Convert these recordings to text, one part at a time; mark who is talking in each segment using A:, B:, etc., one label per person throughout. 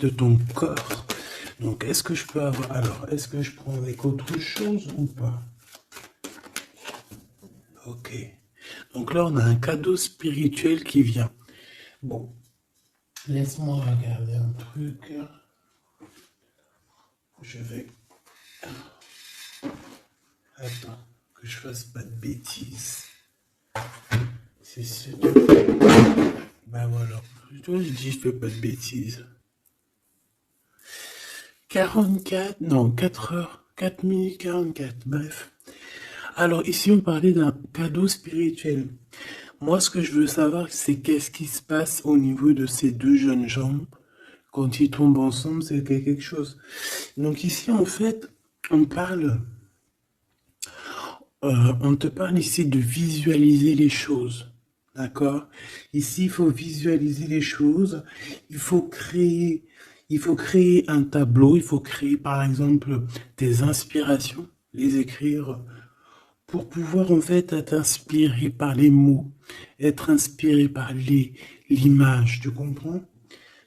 A: de ton corps. Donc, est-ce que je peux avoir... Alors, est-ce que je prends avec autre chose ou pas? Ok. Donc là, on a un cadeau spirituel qui vient. Bon, laisse-moi regarder un truc. Je vais... Attends, que je fasse pas de bêtises. C'est sûr. Ben voilà. Je dis, je fais pas de bêtises. 44, non, 4 heures, 4 minutes 44, bref. Alors ici, on parlait d'un cadeau spirituel. Moi, ce que je veux savoir, c'est qu'est-ce qui se passe au niveau de ces deux jeunes gens. Quand ils tombent ensemble, c'est quelque chose. Donc ici, en fait, on parle, on te parle ici de visualiser les choses. D'accord? Ici, il faut visualiser les choses. Il faut créer, il faut créer un tableau. Il faut créer, par exemple, des inspirations, les écrire pour pouvoir en fait être inspiré par les mots, être inspiré par l'image, tu comprends?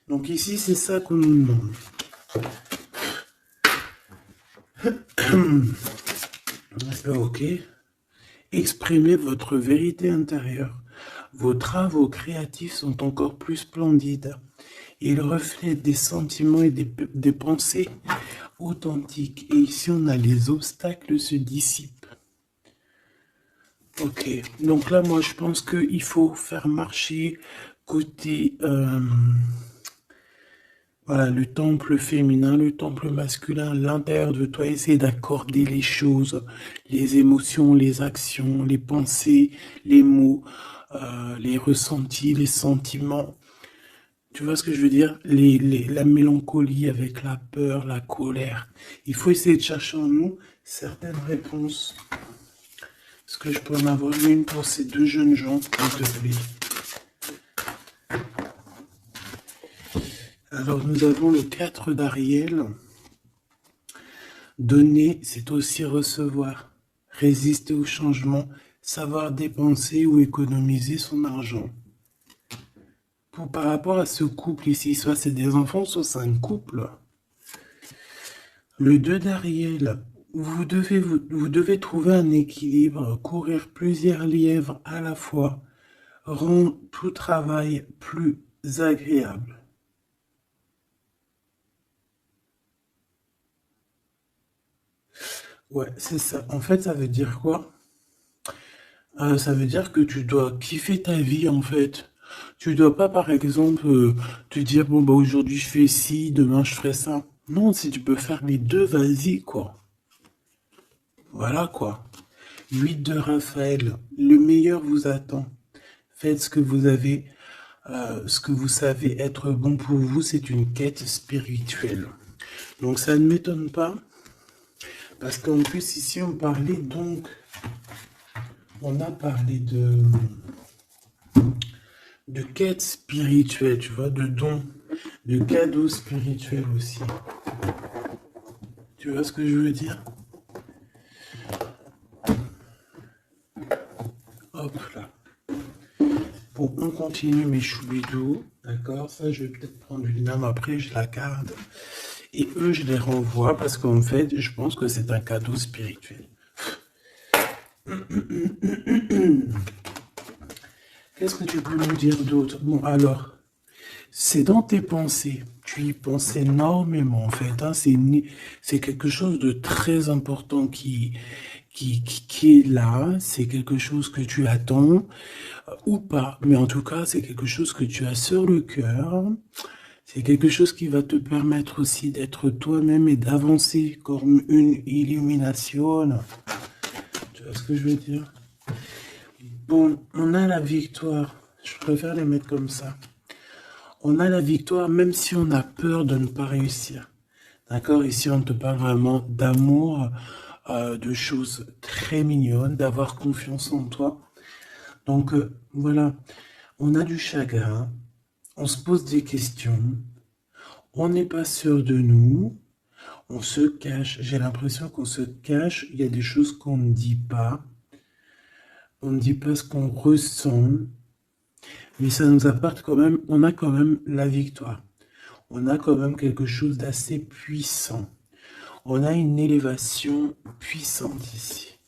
A: Donc ici, c'est ça qu'on nous demande. Ok. Exprimez votre vérité intérieure. Vos travaux créatifs sont encore plus splendides. Ils reflètent des sentiments et des pensées authentiques. Et ici, on a les obstacles se dissipent. Ok, donc là, moi, je pense qu'il faut faire marcher côté, voilà, le temple féminin, le temple masculin, l'intérieur de toi, essayer d'accorder les choses, les émotions, les actions, les pensées, les mots, les ressentis, les sentiments. Tu vois ce que je veux dire? La mélancolie avec la peur, la colère. Il faut essayer de chercher en nous certaines réponses. Est-ce que je peux en avoir une pour ces deux jeunes gens, s'il te plaît? Alors, nous avons le 4 d'Ariel. Donner, c'est aussi recevoir. Résister au changement, savoir dépenser ou économiser son argent. Par rapport à ce couple ici, soit c'est des enfants, soit c'est un couple. Le 2 d'Ariel, vous devez trouver un équilibre, courir plusieurs lièvres à la fois, rend tout travail plus agréable. Ouais, c'est ça. En fait, ça veut dire quoi? Ça veut dire que tu dois kiffer ta vie, en fait. Tu dois pas, par exemple, te dire, bon, bah, aujourd'hui je fais ci, demain je ferai ça. Non, si tu peux faire les deux, vas-y, quoi. Voilà, quoi. 8 de Raphaël, le meilleur vous attend. Faites ce que vous avez, ce que vous savez être bon pour vous, c'est une quête spirituelle. Donc ça ne m'étonne pas, parce qu'en plus ici on parlait donc, on a parlé de quête spirituelle, tu vois, de dons, de cadeaux spirituels aussi. Tu vois ce que je veux dire? Hop là. Bon, on continue mes choubidous, d'accord? Ça, je vais peut-être prendre une âme après, je la garde. Et eux, je les renvoie parce qu'en fait, je pense que c'est un cadeau spirituel. Qu'est-ce que tu peux nous dire d'autre? Bon, alors, c'est dans tes pensées. Tu y penses énormément, en fait. Hein. C'est quelque chose de très important qui est là. C'est quelque chose que tu attends ou pas. Mais en tout cas, c'est quelque chose que tu as sur le cœur. C'est quelque chose qui va te permettre aussi d'être toi-même et d'avancer comme une illumination. Tu vois ce que je veux dire? Bon, on a la victoire. Je préfère les mettre comme ça. On a la victoire même si on a peur de ne pas réussir. D'accord? Ici, on te parle vraiment d'amour, de choses très mignonnes, d'avoir confiance en toi. Donc, voilà. On a du chagrin. On se pose des questions. On n'est pas sûr de nous. On se cache. J'ai l'impression qu'on se cache. Il y a des choses qu'on ne dit pas. On ne dit pas ce qu'on ressent. Mais ça nous apporte quand même, on a quand même la victoire. on a quand même quelque chose d'assez puissant. On a une élévation puissante ici.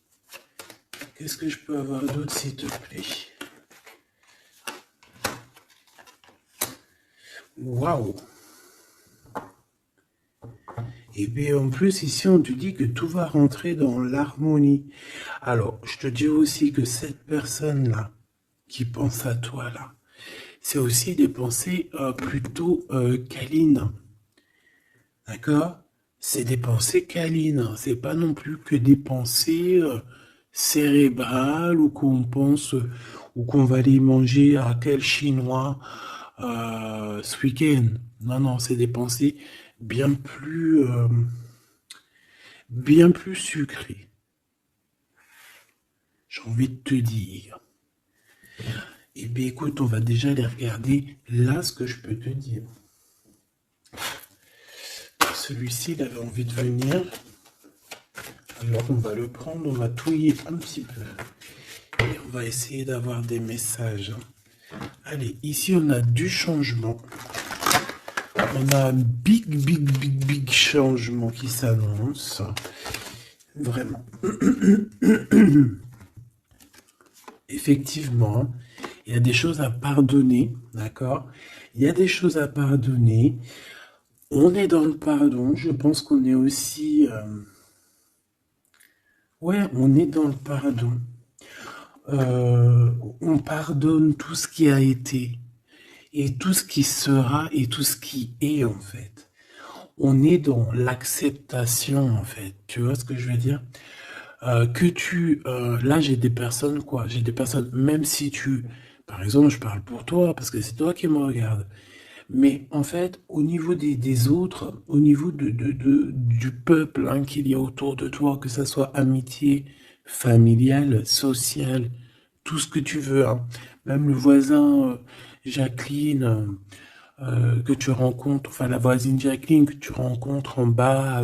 A: Qu'est-ce que je peux avoir d'autre, s'il te plaît? Waouh! Et puis en plus, ici, on te dit que tout va rentrer dans l'harmonie. Alors, je te dis aussi que cette personne-là, qui pense à toi, là, c'est aussi des pensées plutôt câlines. D'accord? C'est des pensées câlines. C'est pas non plus que des pensées cérébrales ou qu'on pense ou qu'on va aller manger à quel chinois ce week-end. Non, non, c'est des pensées bien bien plus sucrées. J'ai envie de te dire. Eh bien, écoute, on va déjà les regarder. Là, ce que je peux te dire. Celui-ci, il avait envie de venir. Alors, on va le prendre, on va touiller un petit peu. Et on va essayer d'avoir des messages. Allez, ici, on a du changement. On a un big changement qui s'annonce. Vraiment. Effectivement, il y a des choses à pardonner, d'accord? Il y a des choses à pardonner. On est dans le pardon. Je pense qu'on est aussi... Ouais, on est dans le pardon. On pardonne tout ce qui a été et tout ce qui sera et tout ce qui est en fait. On est dans l'acceptation en fait. Tu vois ce que je veux dire? Là j'ai des personnes quoi, j'ai des personnes, même si par exemple je parle pour toi parce que c'est toi qui me regardes, mais en fait au niveau des autres, au niveau du peuple hein, qu'il y a autour de toi, que ça soit amitié, familiale, sociale, tout ce que tu veux, hein. Même le voisin Jacqueline que tu rencontres, enfin la voisine Jacqueline que tu rencontres en bas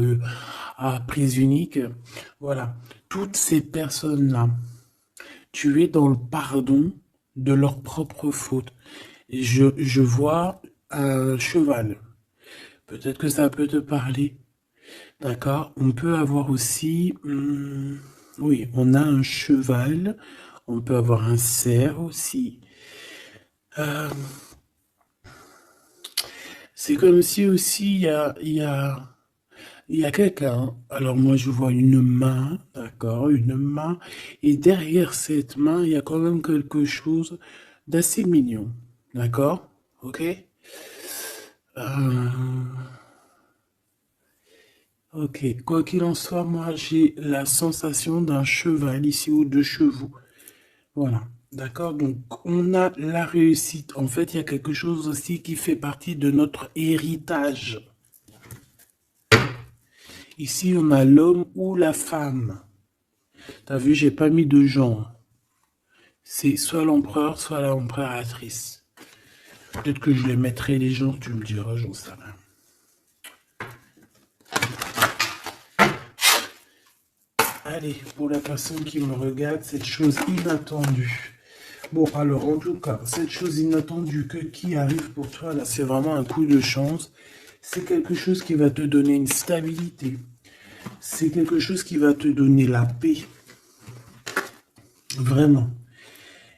A: à prise unique, voilà, toutes ces personnes-là, tu es dans le pardon de leur propre faute. Je vois un cheval. Peut-être que ça peut te parler. D'accord? On peut avoir aussi, oui, on a un cheval. On peut avoir un cerf aussi. Euh, c'est comme si aussi il y a quelqu'un. Alors moi je vois une main, d'accord, une main. Et derrière cette main, il y a quand même quelque chose d'assez mignon. D'accord? Ok? Euh, ok. Quoi qu'il en soit, moi j'ai la sensation d'un cheval ici ou de chevaux. Voilà. D'accord? Donc on a la réussite. En fait, il y a quelque chose aussi qui fait partie de notre héritage. Ici, on a l'homme ou la femme. T'as vu, j'ai pas mis de genre. C'est soit l'empereur, soit l'empereur-actrice. Peut-être que je les mettrai les gens, tu me diras, j'en sais rien. Allez, pour la personne qui me regarde, cette chose inattendue. Bon, alors, en tout cas, cette chose inattendue qui arrive pour toi, là, c'est vraiment un coup de chance. C'est quelque chose qui va te donner une stabilité. C'est quelque chose qui va te donner la paix. Vraiment.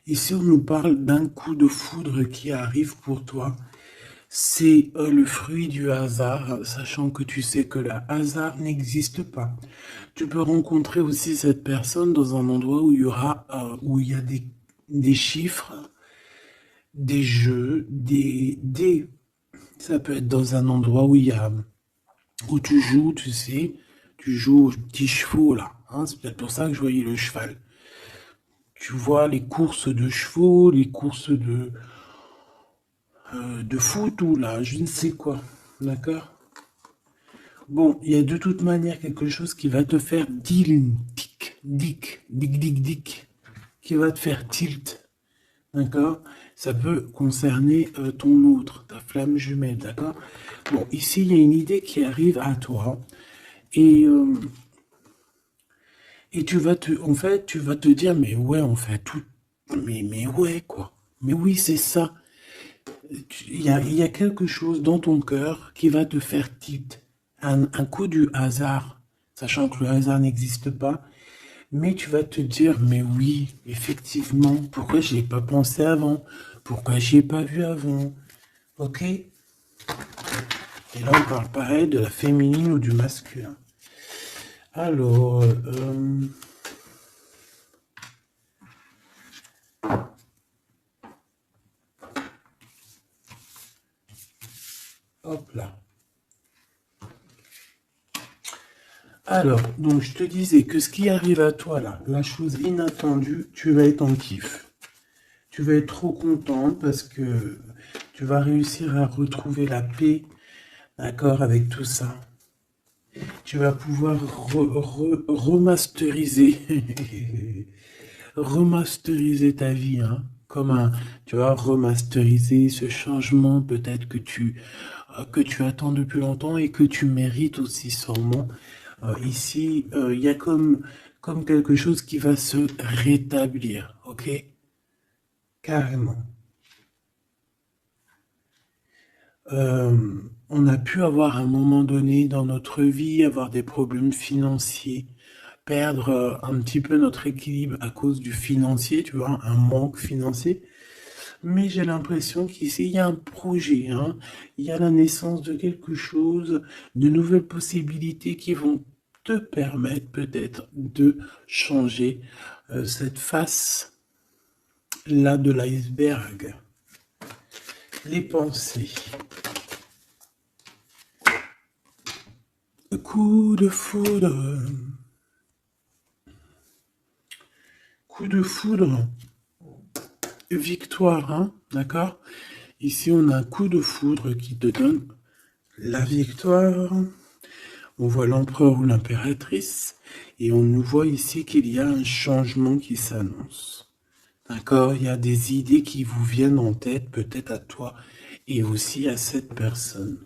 A: Ici, on nous parle d'un coup de foudre qui arrive pour toi. C'est le fruit du hasard, sachant que tu sais que le hasard n'existe pas. Tu peux rencontrer aussi cette personne dans un endroit où où il y a des chiffres, des jeux, ça peut être dans un endroit où tu joues, tu sais, tu joues aux petits chevaux là. Hein, c'est peut-être pour ça que je voyais le cheval. Tu vois les courses de chevaux, les courses de foot ou là, je ne sais quoi. D'accord? Bon, il y a de toute manière quelque chose qui va te faire dick, qui va te faire tilt. D'accord? Ça peut concerner ton autre, ta flamme jumelle. D'accord? Bon, ici, il y a une idée qui arrive à toi. Et, euh, et en fait, tu vas te dire, mais ouais, on fait tout. Mais ouais, quoi. Mais oui, c'est ça. Il y a quelque chose dans ton cœur qui va te faire tilt. Un coup du hasard, sachant que le hasard n'existe pas, mais tu vas te dire, mais oui, effectivement, pourquoi je n'y ai pas pensé avant? Pourquoi je n'y ai pas vu avant? Ok? Et là, on parle pareil de la féminine ou du masculin. Alors, hop là. Alors, donc je te disais que ce qui arrive à toi là, la chose inattendue, tu vas être en kiff. Tu vas être trop content parce que tu vas réussir à retrouver la paix, d'accord, avec tout ça. Tu vas pouvoir remasteriser, remasteriser ta vie, hein, comme tu vas remasteriser ce changement peut-être que tu attends depuis longtemps et que tu mérites aussi sûrement. Ici, il y a comme quelque chose qui va se rétablir, ok? Carrément. On a pu avoir à un moment donné dans notre vie, avoir des problèmes financiers, perdre un petit peu notre équilibre à cause du financier, tu vois, un manque financier. Mais j'ai l'impression qu'ici, il y a un projet, hein. Il y a la naissance de quelque chose, de nouvelles possibilités qui vont te permettre peut-être de changer cette face-là de l'iceberg. Les pensées. Coup de foudre. Coup de foudre. Victoire, hein, d'accord? Ici, on a un coup de foudre qui te donne la victoire. On voit l'empereur ou l'impératrice et on nous voit ici qu'il y a un changement qui s'annonce. D'accord? Il y a des idées qui vous viennent en tête, peut-être à toi et aussi à cette personne.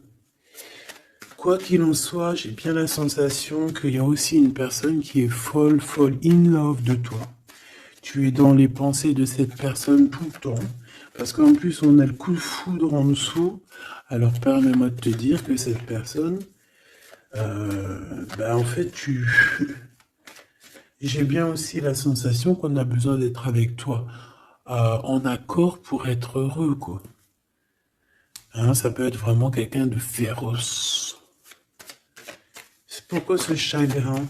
A: Quoi qu'il en soit, j'ai bien la sensation qu'il y a aussi une personne qui est folle in love de toi. Tu es dans les pensées de cette personne tout le temps. Parce qu'en plus, on a le coup de foudre en dessous. Alors, permets-moi de te dire que cette personne, en fait, j'ai bien aussi la sensation qu'on a besoin d'être avec toi en accord pour être heureux, quoi. Hein, ça peut être vraiment quelqu'un de féroce. C'est pourquoi ce chagrin?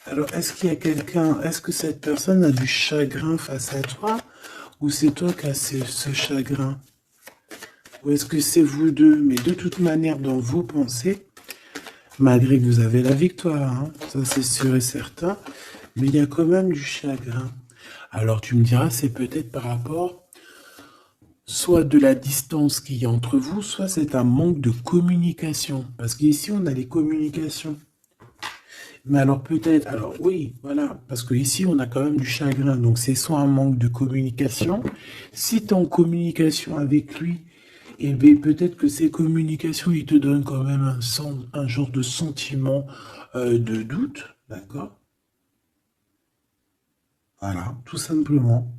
A: Alors, est-ce qu'il y a quelqu'un, est-ce que cette personne a du chagrin face à toi, ou c'est toi qui as ce chagrin? Ou est-ce que c'est vous deux? Mais de toute manière, dans vos pensées, malgré que vous avez la victoire, hein, ça c'est sûr et certain, mais il y a quand même du chagrin. Alors tu me diras, c'est peut-être par rapport soit de la distance qu'il y a entre vous, soit c'est un manque de communication. Parce qu'ici, on a les communications. Mais alors peut-être, alors oui, voilà, parce que ici on a quand même du chagrin, donc c'est soit un manque de communication. Si tu es en communication avec lui, eh bien peut-être que ces communications, il te donnent quand même un genre de sentiment de doute, d'accord? Voilà, tout simplement.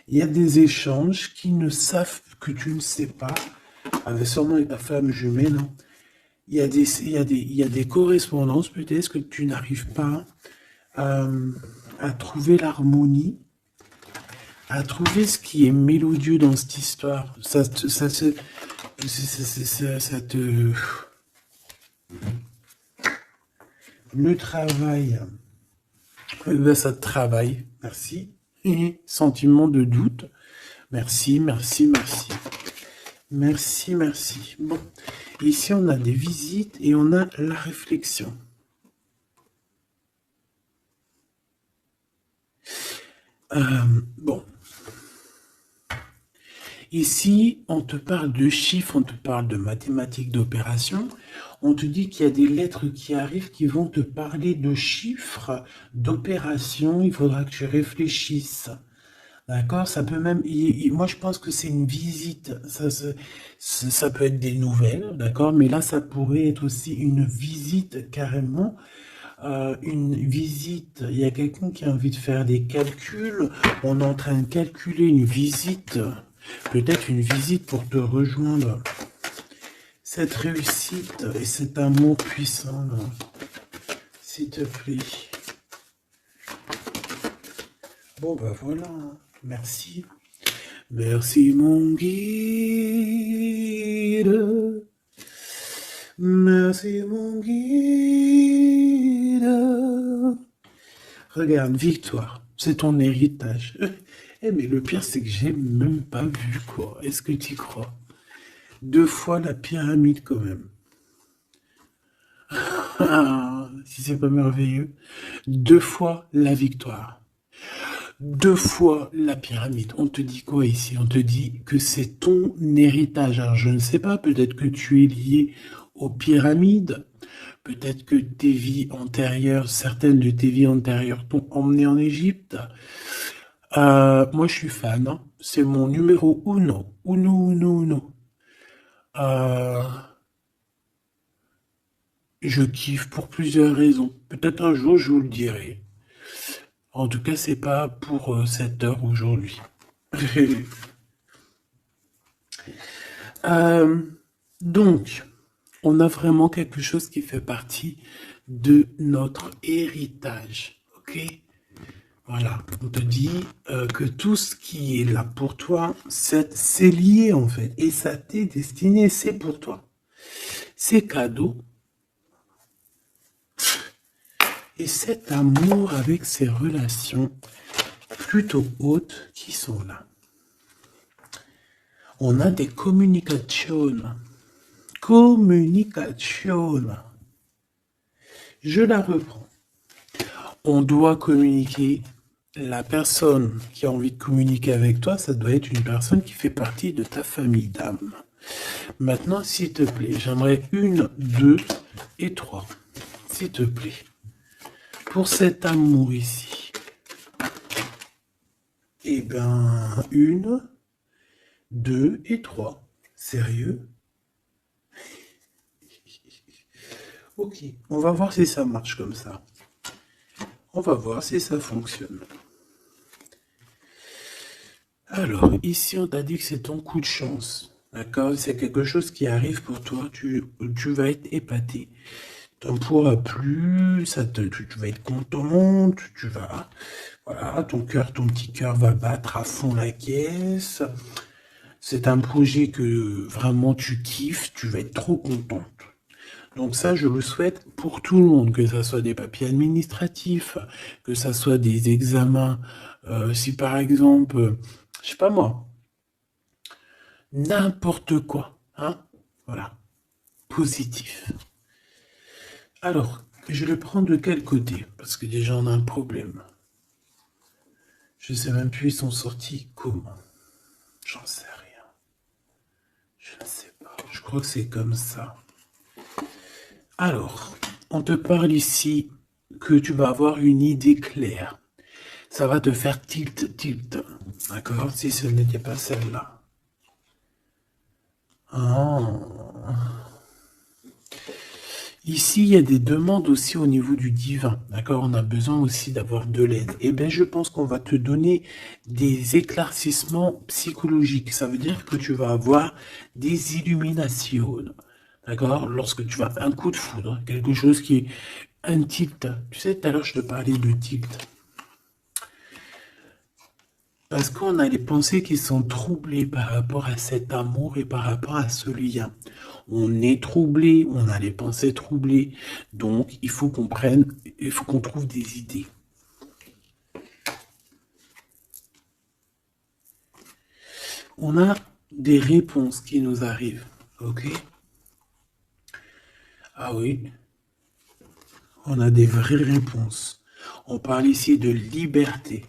A: Il y a des échanges qui ne savent que tu ne sais pas, avec sûrement avec ta femme jumelle, hein. Il y a des correspondances peut-être que tu n'arrives pas à trouver l'harmonie, à trouver ce qui est mélodieux dans cette histoire. Ça te... Le travail, ça te travaille. Merci. Sentiment de doute. Merci, merci, merci. Merci, merci. Bon, ici on a des visites et on a la réflexion. Bon. Ici, on te parle de chiffres, on te parle de mathématiques, d'opérations. On te dit qu'il y a des lettres qui arrivent qui vont te parler de chiffres, d'opérations. Il faudra que tu réfléchisses. D'accord? Ça peut même... moi, je pense que c'est une visite. Ça peut être des nouvelles, d'accord? Mais là, ça pourrait être aussi une visite carrément une visite, il y a quelqu'un qui a envie de faire des calculs, on est en train de calculer une visite, peut-être une visite pour te rejoindre. Cette réussite et cet amour puissant, là, s'il te plaît. Bon, ben voilà, hein. Merci. Merci mon guide. Merci mon guide. Regarde, victoire, c'est ton héritage. Eh mais le pire c'est que j'ai même pas vu quoi. Est-ce que tu y crois? 2 fois la pyramide quand même. Ah, si c'est pas merveilleux. 2 fois la victoire. 2 fois la pyramide. On te dit quoi ici? On te dit que c'est ton héritage. Alors je ne sais pas, peut-être que tu es lié aux pyramides. Peut-être que tes vies antérieures, certaines de tes vies antérieures t'ont emmené en Égypte. Moi je suis fan, hein. C'est mon numéro uno. Uno, uno, uno. Euh, je kiffe pour plusieurs raisons. Peut-être un jour je vous le dirai. En tout cas, c'est pas pour cette heure aujourd'hui. Euh, donc, on a vraiment quelque chose qui fait partie de notre héritage. Ok? Voilà, on te dit que tout ce qui est là pour toi, c'est lié en fait. Et ça t'est destiné, c'est pour toi. C'est cadeau. Et cet amour avec ces relations plutôt hautes qui sont là. On a des communications. Communication. Je la reprends. On doit communiquer. La personne qui a envie de communiquer avec toi, ça doit être une personne qui fait partie de ta famille d'âme. Maintenant, s'il te plaît, j'aimerais 1, 2 et 3. S'il te plaît. Pour cet amour ici. Eh ben, 1, 2 et 3. Sérieux? Ok, on va voir si ça marche comme ça. On va voir si ça fonctionne. Alors, ici, on t'a dit que c'est ton coup de chance. D'accord? C'est quelque chose qui arrive pour toi. Tu vas être épaté. T'en pourras plus. Tu vas être content. Tu vas... Voilà, ton petit cœur va battre à fond la caisse. C'est un projet que vraiment tu kiffes. Tu vas être trop contente. Donc ça, je le souhaite pour tout le monde, que ça soit des papiers administratifs, que ça soit des examens. Si par exemple, je sais pas moi, n'importe quoi, hein, voilà, positif. Alors, je le prends de quel côté? Parce que déjà on a un problème. Je sais même plus ils sont sortis comment. J'en sais rien. Je ne sais pas. Je crois que c'est comme ça. Alors, on te parle ici que tu vas avoir une idée claire. Ça va te faire tilt. D'accord? Si ce n'était pas celle-là. Ah. Ici, il y a des demandes aussi au niveau du divin. D'accord? On a besoin aussi d'avoir de l'aide. Eh bien, je pense qu'on va te donner des éclaircissements psychologiques. Ça veut dire que tu vas avoir des illuminations. D'accord? Lorsque tu vas un coup de foudre, quelque chose qui est un tilt. Tu sais, tout à l'heure, je te parlais de tilt. Parce qu'on a les pensées qui sont troublées par rapport à cet amour et par rapport à ce lien. On est troublé, on a les pensées troublées. Donc, il faut qu'on trouve des idées. On a des réponses qui nous arrivent. Ok? Ah oui. On a des vraies réponses. On parle ici de liberté.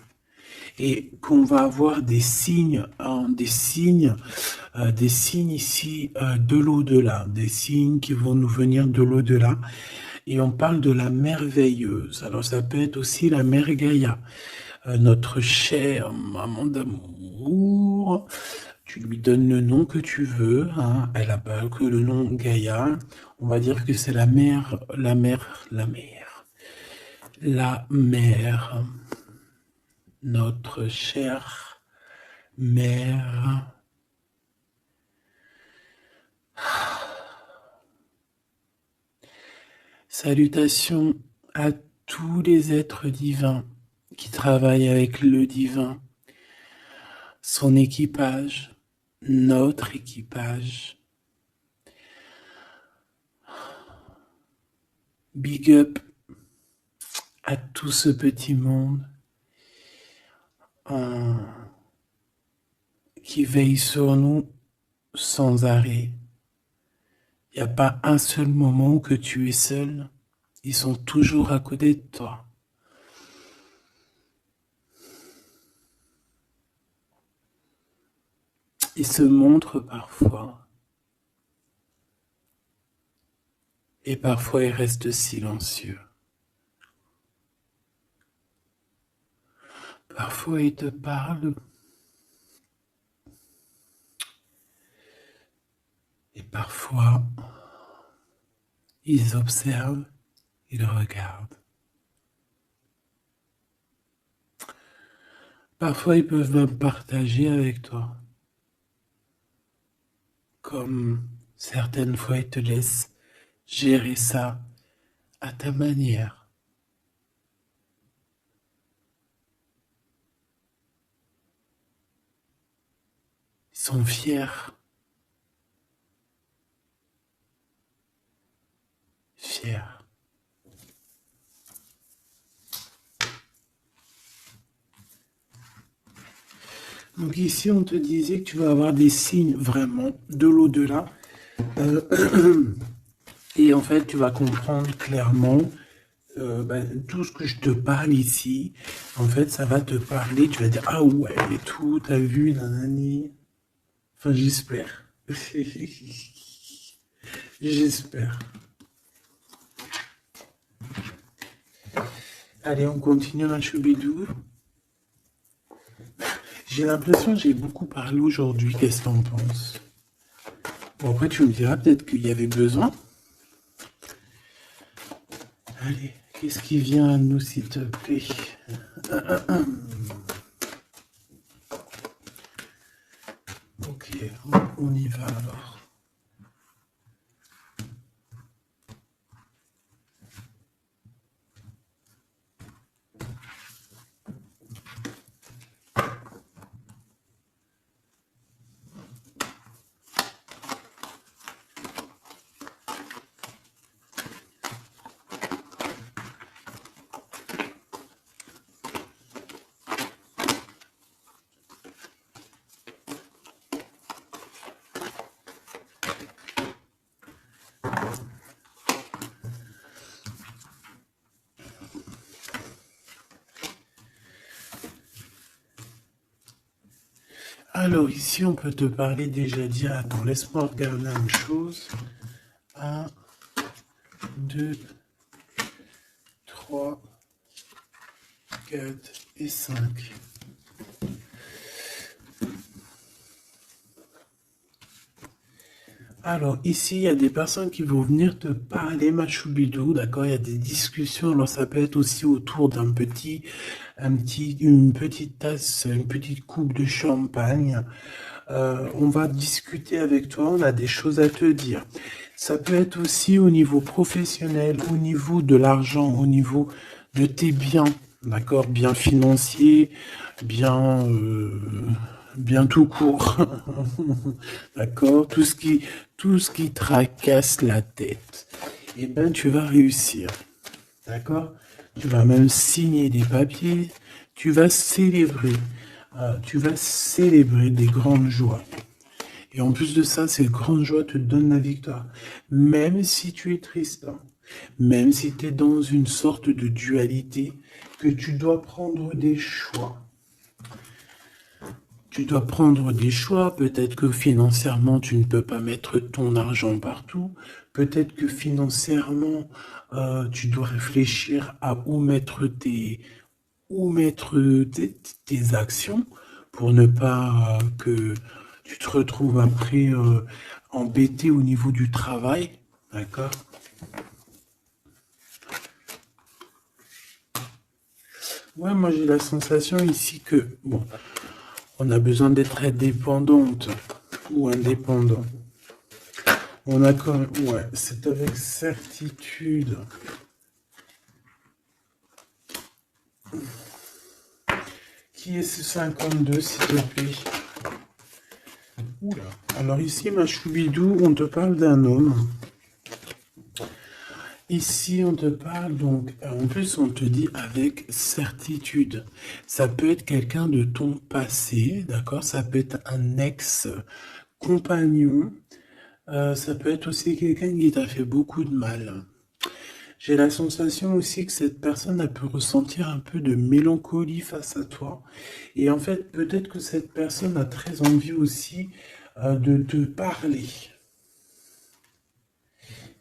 A: Et qu'on va avoir des signes, hein, des signes ici de l'au-delà, des signes qui vont nous venir de l'au-delà. Et on parle de la merveilleuse. Alors ça peut être aussi la mère Gaïa, notre chère maman d'amour. Tu lui donnes le nom que tu veux, hein. Elle n'a pas que le nom Gaïa. On va dire que c'est la mère. la mère, notre chère mère. Salutations à tous les êtres divins qui travaillent avec le divin, son équipage, notre équipage. Big up à tout ce petit monde qui veille sur nous sans arrêt. Il n'y a pas un seul moment où que tu es seul. Ils sont toujours à côté de toi. Ils se montrent parfois. Et parfois ils restent silencieux. Parfois ils te parlent. Et parfois ils observent, ils regardent. Parfois ils peuvent même partager avec toi. Comme certaines fois ils te laissent gérer ça à ta manière. Ils sont fiers. Fiers. Donc ici, on te disait que tu vas avoir des signes vraiment de l'au-delà. Et en fait, tu vas comprendre clairement tout ce que je te parle ici. En fait, ça va te parler. Tu vas dire, ah ouais, et tout, t'as vu, nanani. Enfin, j'espère. J'espère. Allez, on continue ma choubidou. J'ai l'impression que j'ai beaucoup parlé aujourd'hui. Qu'est-ce que t'en penses? Bon, après, tu me diras peut-être qu'il y avait besoin. Allez, qu'est-ce qui vient à nous, s'il te plaît? Ok, on y va alors. Alors ici, on peut te parler déjà dire, attends, laisse-moi regarder la même chose. 1, 2, 3, 4 et 5. Alors ici, il y a des personnes qui vont venir te parler, ma choubidou, d'accord? Il y a des discussions, alors ça peut être aussi autour une petite tasse, une petite coupe de champagne. On va discuter avec toi, on a des choses à te dire. Ça peut être aussi au niveau professionnel, au niveau de l'argent, au niveau de tes biens, d'accord? Bien financier, bien tout court, d'accord? Tout ce qui tracasse la tête, eh ben tu vas réussir, d'accord? Tu vas même signer des papiers, tu vas célébrer des grandes joies. Et en plus de ça, ces grandes joies te donnent la victoire. Même si tu es triste, hein, même si tu es dans une sorte de dualité, que tu dois prendre des choix. Tu dois prendre des choix, peut-être que financièrement tu ne peux pas mettre ton argent partout, peut-être que financièrement tu dois réfléchir à où mettre tes actions pour ne pas que tu te retrouves après embêté au niveau du travail, d'accord? Ouais, moi j'ai la sensation ici que, bon, on a besoin d'être indépendante ou indépendant. On a quand même, ouais, c'est avec certitude. Qui est ce 52, s'il te plaît? Oula. Alors ici, ma choubidou, on te parle d'un homme. Ici, on te parle donc, en plus, on te dit avec certitude. Ça peut être quelqu'un de ton passé, d'accord? Ça peut être un ex-compagnon. Ça peut être aussi quelqu'un qui t'a fait beaucoup de mal. J'ai la sensation aussi que cette personne a pu ressentir un peu de mélancolie face à toi. Et en fait, peut-être que cette personne a très envie aussi de te parler,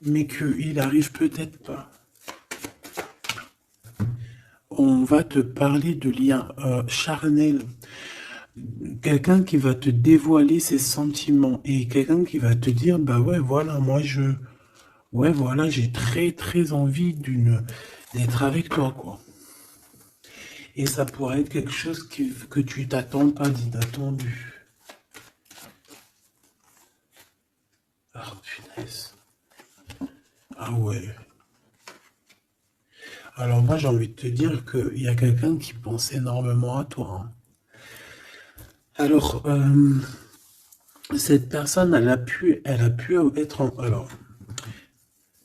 A: mais qu'il arrive peut-être pas. On va te parler de liens charnels. Quelqu'un qui va te dévoiler ses sentiments et quelqu'un qui va te dire, bah ouais, voilà, ouais, voilà, j'ai très très envie d'être avec toi, quoi. Et ça pourrait être quelque chose que tu t'attends pas d'inattendu. Ah, punaise. Ah ouais. Alors moi, j'ai envie de te dire qu'il y a quelqu'un qui pense énormément à toi, hein. Alors, cette personne, elle a pu être alors,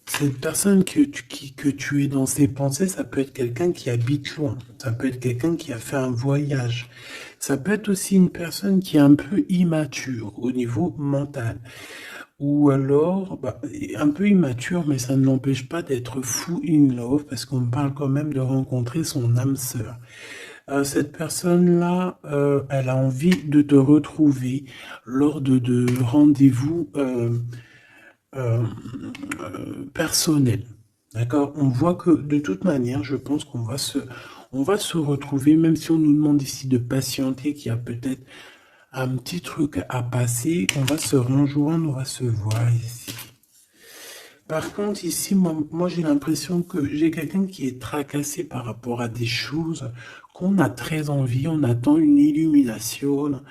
A: cette personne que tu es dans ses pensées, ça peut être quelqu'un qui habite loin, ça peut être quelqu'un qui a fait un voyage, ça peut être aussi une personne qui est un peu immature au niveau mental, ou alors bah, un peu immature, mais ça ne l'empêche pas d'être fou in love, parce qu'on parle quand même de rencontrer son âme sœur. Cette personne-là, elle a envie de te retrouver lors de rendez-vous euh, personnels. D'accord? On voit que de toute manière, je pense on va se retrouver, même si on nous demande ici de patienter, qu'il y a peut-être un petit truc à passer, on va se rejoindre, on va se voir ici. Par contre, ici, moi j'ai l'impression que j'ai quelqu'un qui est tracassé par rapport à des choses qu'on a très envie, on attend une illumination.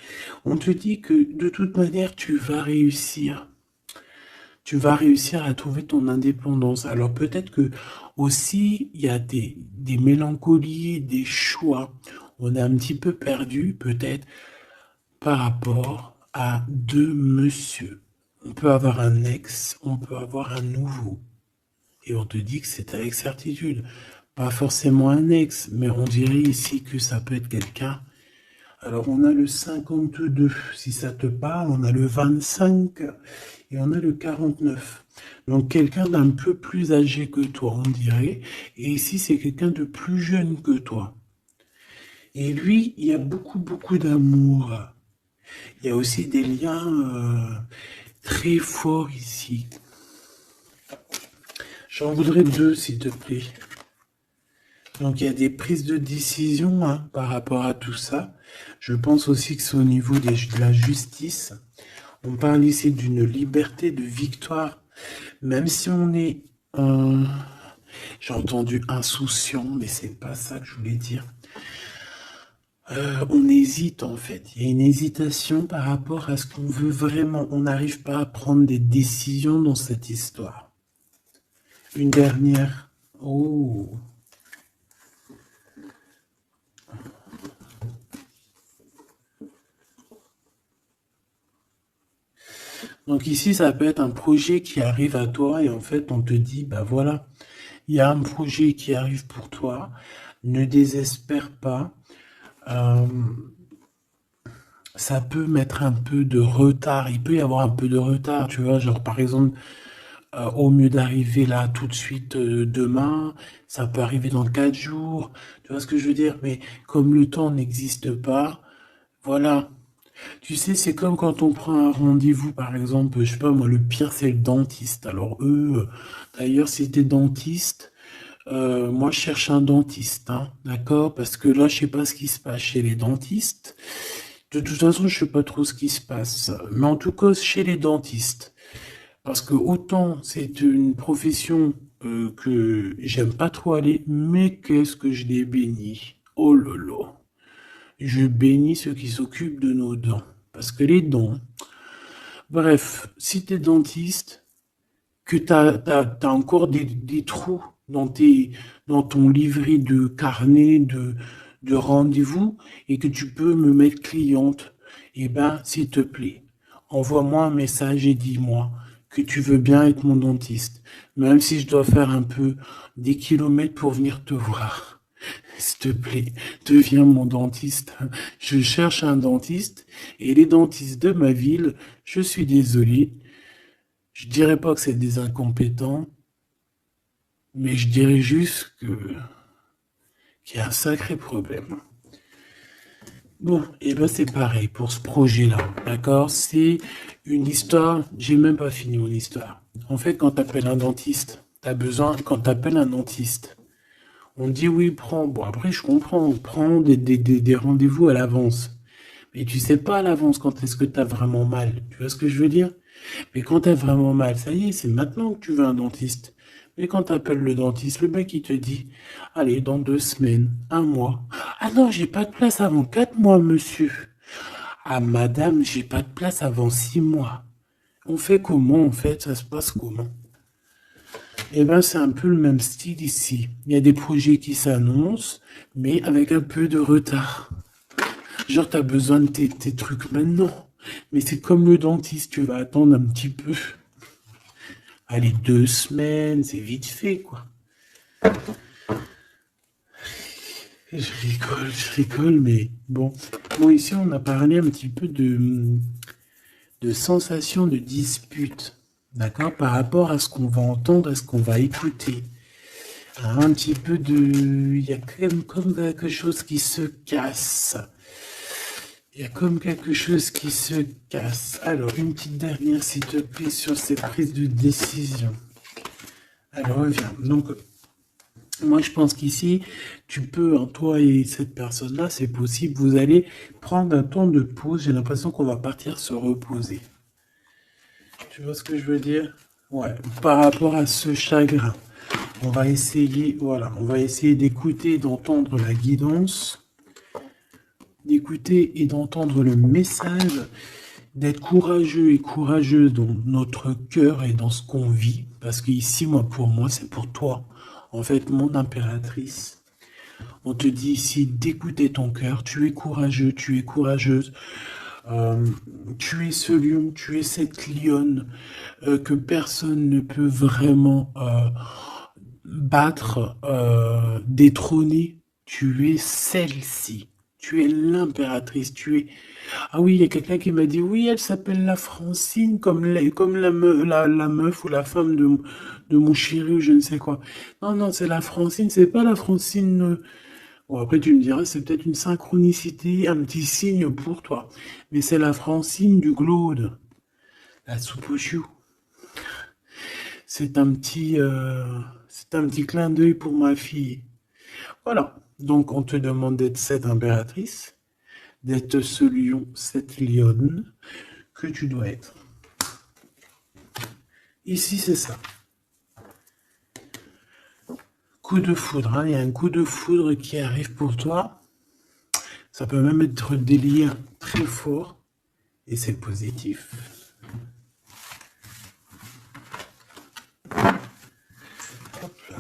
A: On te dit que de toute manière, tu vas réussir. Tu vas réussir à trouver ton indépendance. Alors peut-être que aussi, il y a des mélancolies, des choix. On est un petit peu perdu, peut-être, par rapport à deux monsieur. On peut avoir un ex, on peut avoir un nouveau. Et on te dit que c'est avec certitude. Pas forcément un ex, mais on dirait ici que ça peut être quelqu'un. Alors on a le 52, si ça te parle, on a le 25 et on a le 49. Donc quelqu'un d'un peu plus âgé que toi, on dirait. Et ici, c'est quelqu'un de plus jeune que toi. Et lui, il y a beaucoup, beaucoup d'amour. Il y a aussi des liens très forts ici. J'en voudrais deux, s'il te plaît. Donc il y a des prises de décision hein, par rapport à tout ça. Je pense aussi que c'est au niveau de la justice. On parle ici d'une liberté de victoire. Même si on est, j'ai entendu insouciant, mais c'est pas ça que je voulais dire. On hésite en fait. Il y a une hésitation par rapport à ce qu'on veut vraiment. On n'arrive pas à prendre des décisions dans cette histoire. Une dernière. Oh. Donc ici, ça peut être un projet qui arrive à toi et en fait, on te dit, bah voilà, il y a un projet qui arrive pour toi, ne désespère pas. Euh, ça peut mettre un peu de retard, il peut y avoir un peu de retard, tu vois, genre par exemple, au mieux d'arriver là tout de suite demain, ça peut arriver dans 4 jours, tu vois ce que je veux dire, mais comme le temps n'existe pas, voilà. Tu sais, c'est comme quand on prend un rendez-vous, par exemple, je sais pas moi, le pire c'est le dentiste. Alors eux, d'ailleurs, si t'es dentiste, moi je cherche un dentiste, hein, d'accord? Parce que là, je sais pas ce qui se passe chez les dentistes. De toute façon, je sais pas trop ce qui se passe. Mais en tout cas, chez les dentistes. Parce que autant c'est une profession que j'aime pas trop aller, mais qu'est-ce que je l'ai béni. Oh lolo. Je bénis ceux qui s'occupent de nos dents. Parce que les dents... Bref, si t'es dentiste, que t'as encore des trous dans ton livret de carnet de rendez-vous et que tu peux me mettre cliente, eh ben, s'il te plaît, envoie-moi un message et dis-moi que tu veux bien être mon dentiste, même si je dois faire un peu des kilomètres pour venir te voir. S'il te plaît, deviens mon dentiste. Je cherche un dentiste et les dentistes de ma ville, je suis désolé, je dirais pas que c'est des incompétents, mais je dirais juste qu'il y a un sacré problème. Bon, et ben c'est pareil pour ce projet-là, d'accord? C'est une histoire, j'ai même pas fini mon histoire. En fait, quand t'appelles un dentiste, quand t'appelles un dentiste, on dit oui, prends, bon après je comprends, prends des rendez-vous à l'avance. Mais tu sais pas à l'avance quand est-ce que t'as vraiment mal, tu vois ce que je veux dire? Mais quand t'as vraiment mal, ça y est, c'est maintenant que tu veux un dentiste. Mais quand t'appelles le dentiste, le mec il te dit, allez, dans 2 semaines, un mois. Ah non, j'ai pas de place avant 4 mois, monsieur. Ah madame, j'ai pas de place avant 6 mois. On fait comment en fait? Ça se passe comment? Eh ben, c'est un peu le même style ici. Il y a des projets qui s'annoncent, mais avec un peu de retard. Genre, t'as besoin de tes trucs maintenant. Mais c'est comme le dentiste, tu vas attendre un petit peu. Allez, 2 semaines, c'est vite fait, quoi. Je rigole, mais bon. Bon, ici, on a parlé un petit peu de sensation de dispute, d'accord, par rapport à ce qu'on va entendre, à ce qu'on va écouter. Un petit peu de... Il y a quand même comme quelque chose qui se casse. Il y a comme quelque chose qui se casse. Alors, une petite dernière, s'il te plaît, sur ces prises de décision. Alors, reviens. Donc, moi, je pense qu'ici, tu peux, hein, toi et cette personne-là, c'est possible, vous allez prendre un temps de pause. J'ai l'impression qu'on va partir se reposer. Tu vois ce que je veux dire? Ouais, par rapport à ce chagrin. On va essayer, voilà, on va essayer d'écouter, d'entendre la guidance, d'écouter et d'entendre le message, d'être courageux et courageuse dans notre cœur et dans ce qu'on vit. Parce qu'ici, moi, pour moi, c'est pour toi. En fait, mon impératrice, on te dit ici d'écouter ton cœur. Tu es courageux, tu es courageuse. Euh, tu es ce lion, tu es cette lionne que personne ne peut vraiment battre, détrôner. Tu es celle-ci. Tu es l'impératrice. Tu es... Ah oui, il y a quelqu'un qui m'a dit, oui, elle s'appelle la Francine, comme la meuf ou la femme de mon chéri ou je ne sais quoi. Non, non, c'est la Francine, c'est pas la Francine. Bon, après, tu me diras, c'est peut-être une synchronicité, un petit signe pour toi. Mais c'est la Francine du Glaude, la soupe aux choux. C'est un petit clin d'œil pour ma fille. Voilà. Donc, on te demande d'être cette impératrice, d'être ce lion, cette lionne que tu dois être. Ici, c'est ça. Coup de foudre, hein. Il y a un coup de foudre qui arrive pour toi. Ça peut même être des liens très forts et c'est positif. Hop là.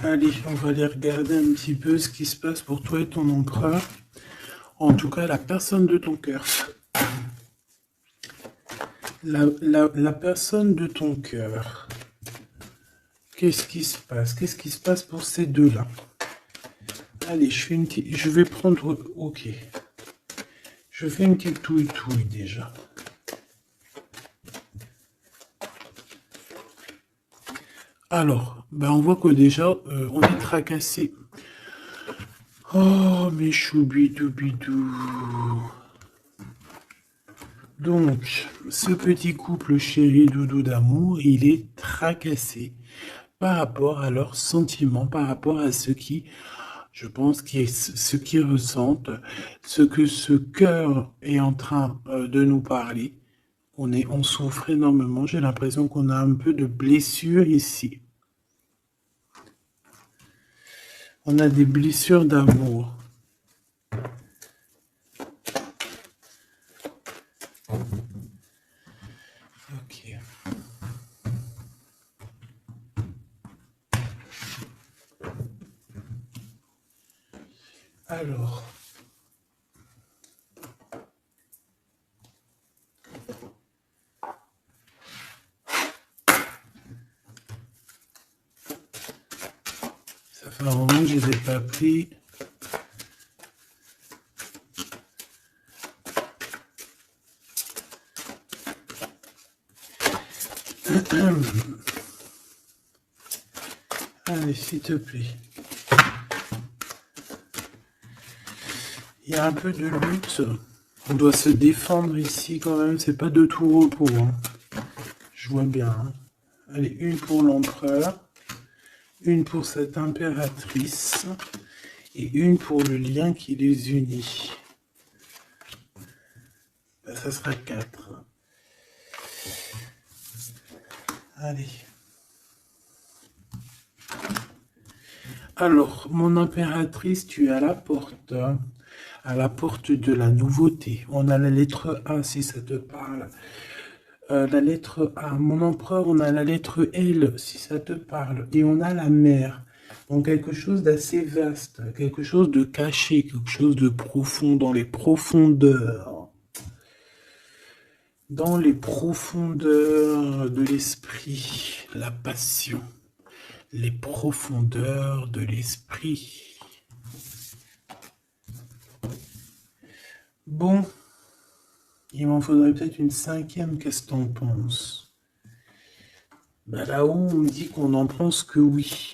A: Allez, on va aller regarder un petit peu ce qui se passe pour toi et ton empereur. En tout cas, la personne de ton cœur. La personne de ton cœur. Qu'est-ce qui se passe? Qu'est-ce qui se passe pour ces deux-là? Allez, je vais prendre... Ok. Je fais une petite touille déjà. Alors, ben on voit que déjà, on est tracassé. Oh, mes choubidoubidou. Donc, ce petit couple chéri doudou d'amour, il est tracassé par rapport à leurs sentiments, par rapport à ce qui, Je pense que ce qu'ils ressentent, ce que ce cœur est en train de nous parler, on souffre énormément. J'ai l'impression qu'on a un peu de blessure ici. On a des blessures d'amour. Ok. Alors. Ça fait un moment que je ne les ai pas pris. Allez, s'il te plaît. Il y a un peu de lutte. On doit se défendre ici quand même. C'est pas de tout repos. Hein. Je vois bien. Hein. Allez, une pour l'empereur. Une pour cette impératrice. Et une pour le lien qui les unit. Ben, ça sera 4. Allez. Alors, mon impératrice, tu es à la porte. À la porte de la nouveauté. On a la lettre A, si ça te parle. La lettre A. Mon empereur, on a la lettre L, si ça te parle. Et on a la mer. Donc quelque chose d'assez vaste, quelque chose de caché, quelque chose de profond, dans les profondeurs. Dans les profondeurs de l'esprit, la passion. Les profondeurs de l'esprit. Bon, il m'en faudrait peut-être une 5e, qu'est-ce que t'en penses? Bah là-haut, on me dit qu'on n'en pense que oui.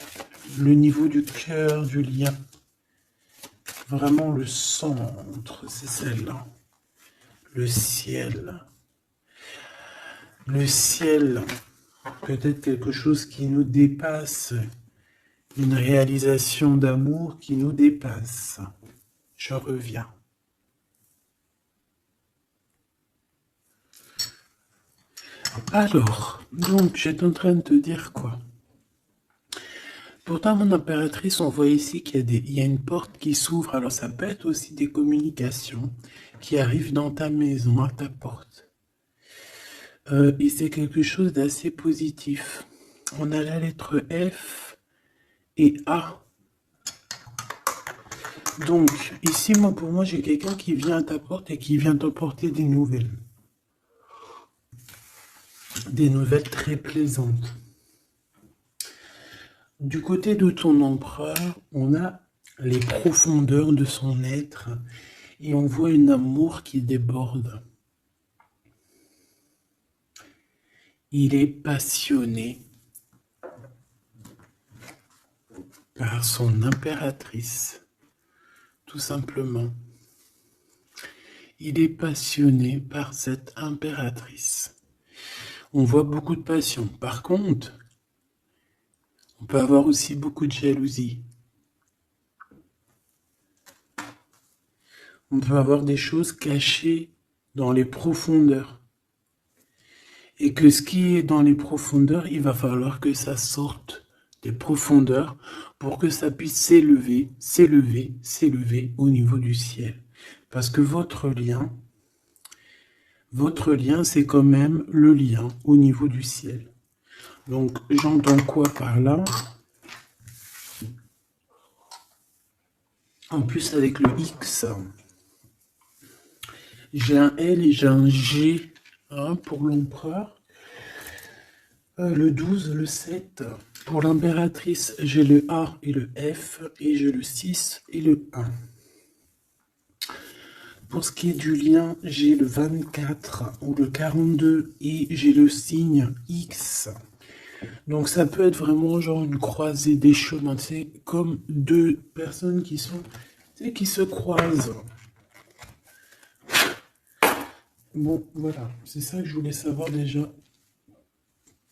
A: Le niveau du cœur, du lien. Vraiment le centre, c'est celle-là. Le ciel. Le ciel. Peut-être quelque chose qui nous dépasse. Une réalisation d'amour qui nous dépasse. Je reviens. Alors, donc, j'étais en train de te dire quoi? Pourtant, mon impératrice, on voit ici qu'il y a une porte qui s'ouvre. Alors, ça peut être aussi des communications qui arrivent dans ta maison, à ta porte. Et c'est quelque chose d'assez positif. On a la lettre F et A. Donc, ici, pour moi, j'ai quelqu'un qui vient à ta porte et qui vient t'apporter des nouvelles. Des nouvelles très plaisantes. Du côté de ton empereur, on a les profondeurs de son être et on voit un amour qui déborde. Il est passionné par son impératrice, tout simplement. Il est passionné par cette impératrice. On voit beaucoup de passion. Par contre, on peut avoir aussi beaucoup de jalousie. On peut avoir des choses cachées dans les profondeurs. Et que ce qui est dans les profondeurs, il va falloir que ça sorte des profondeurs pour que ça puisse s'élever, s'élever, s'élever au niveau du ciel. Parce que votre lien, c'est quand même le lien au niveau du ciel. Donc, j'entends quoi par là? En plus, avec le X, j'ai un L et j'ai un G hein, pour l'empereur. Le 12, le 7. Pour l'impératrice, j'ai le A et le F. Et j'ai le 6 et le 1. Pour ce qui est du lien, j'ai le 24 ou le 42 et j'ai le signe X. Donc ça peut être vraiment genre une croisée des chemins. C'est comme deux personnes qui se croisent. Bon, voilà. C'est ça que je voulais savoir déjà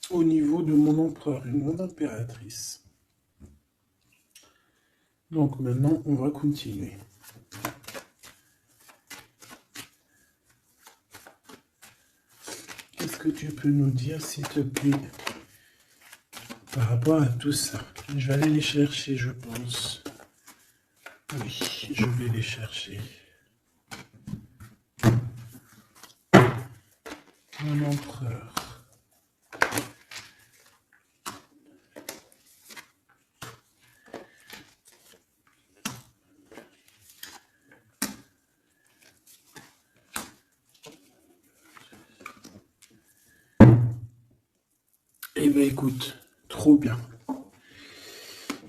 A: au niveau de mon empereur et mon impératrice. Donc maintenant, on va continuer. Qu'est-ce que tu peux nous dire, s'il te plaît, par rapport à tout ça? Je vais aller les chercher, je pense. Oui, je vais les chercher. Mon empereur. Eh bien, écoute, trop bien.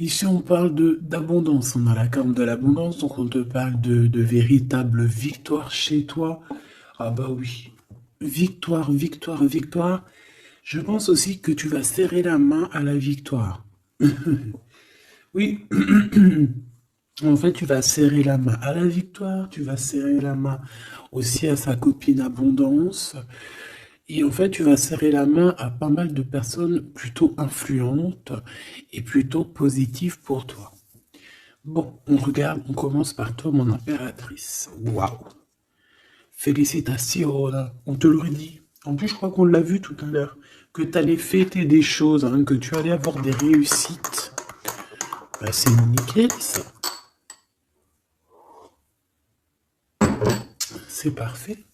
A: Ici, on parle d'abondance. On a la carte de l'abondance, donc on te parle de véritable victoire chez toi. Ah bah oui. Victoire, victoire, victoire. Je pense aussi que tu vas serrer la main à la victoire. Oui. En fait, tu vas serrer la main à la victoire, tu vas serrer la main aussi à sa copine abondance. Et en fait, tu vas serrer la main à pas mal de personnes plutôt influentes et plutôt positives pour toi. Bon, on regarde, on commence par toi, mon impératrice. Waouh! Félicitations, là. On te l'aurait dit. En plus, je crois qu'on l'a vu tout à l'heure, que tu allais fêter des choses, hein, que tu allais avoir des réussites. Bah, c'est nickel, ça. C'est parfait.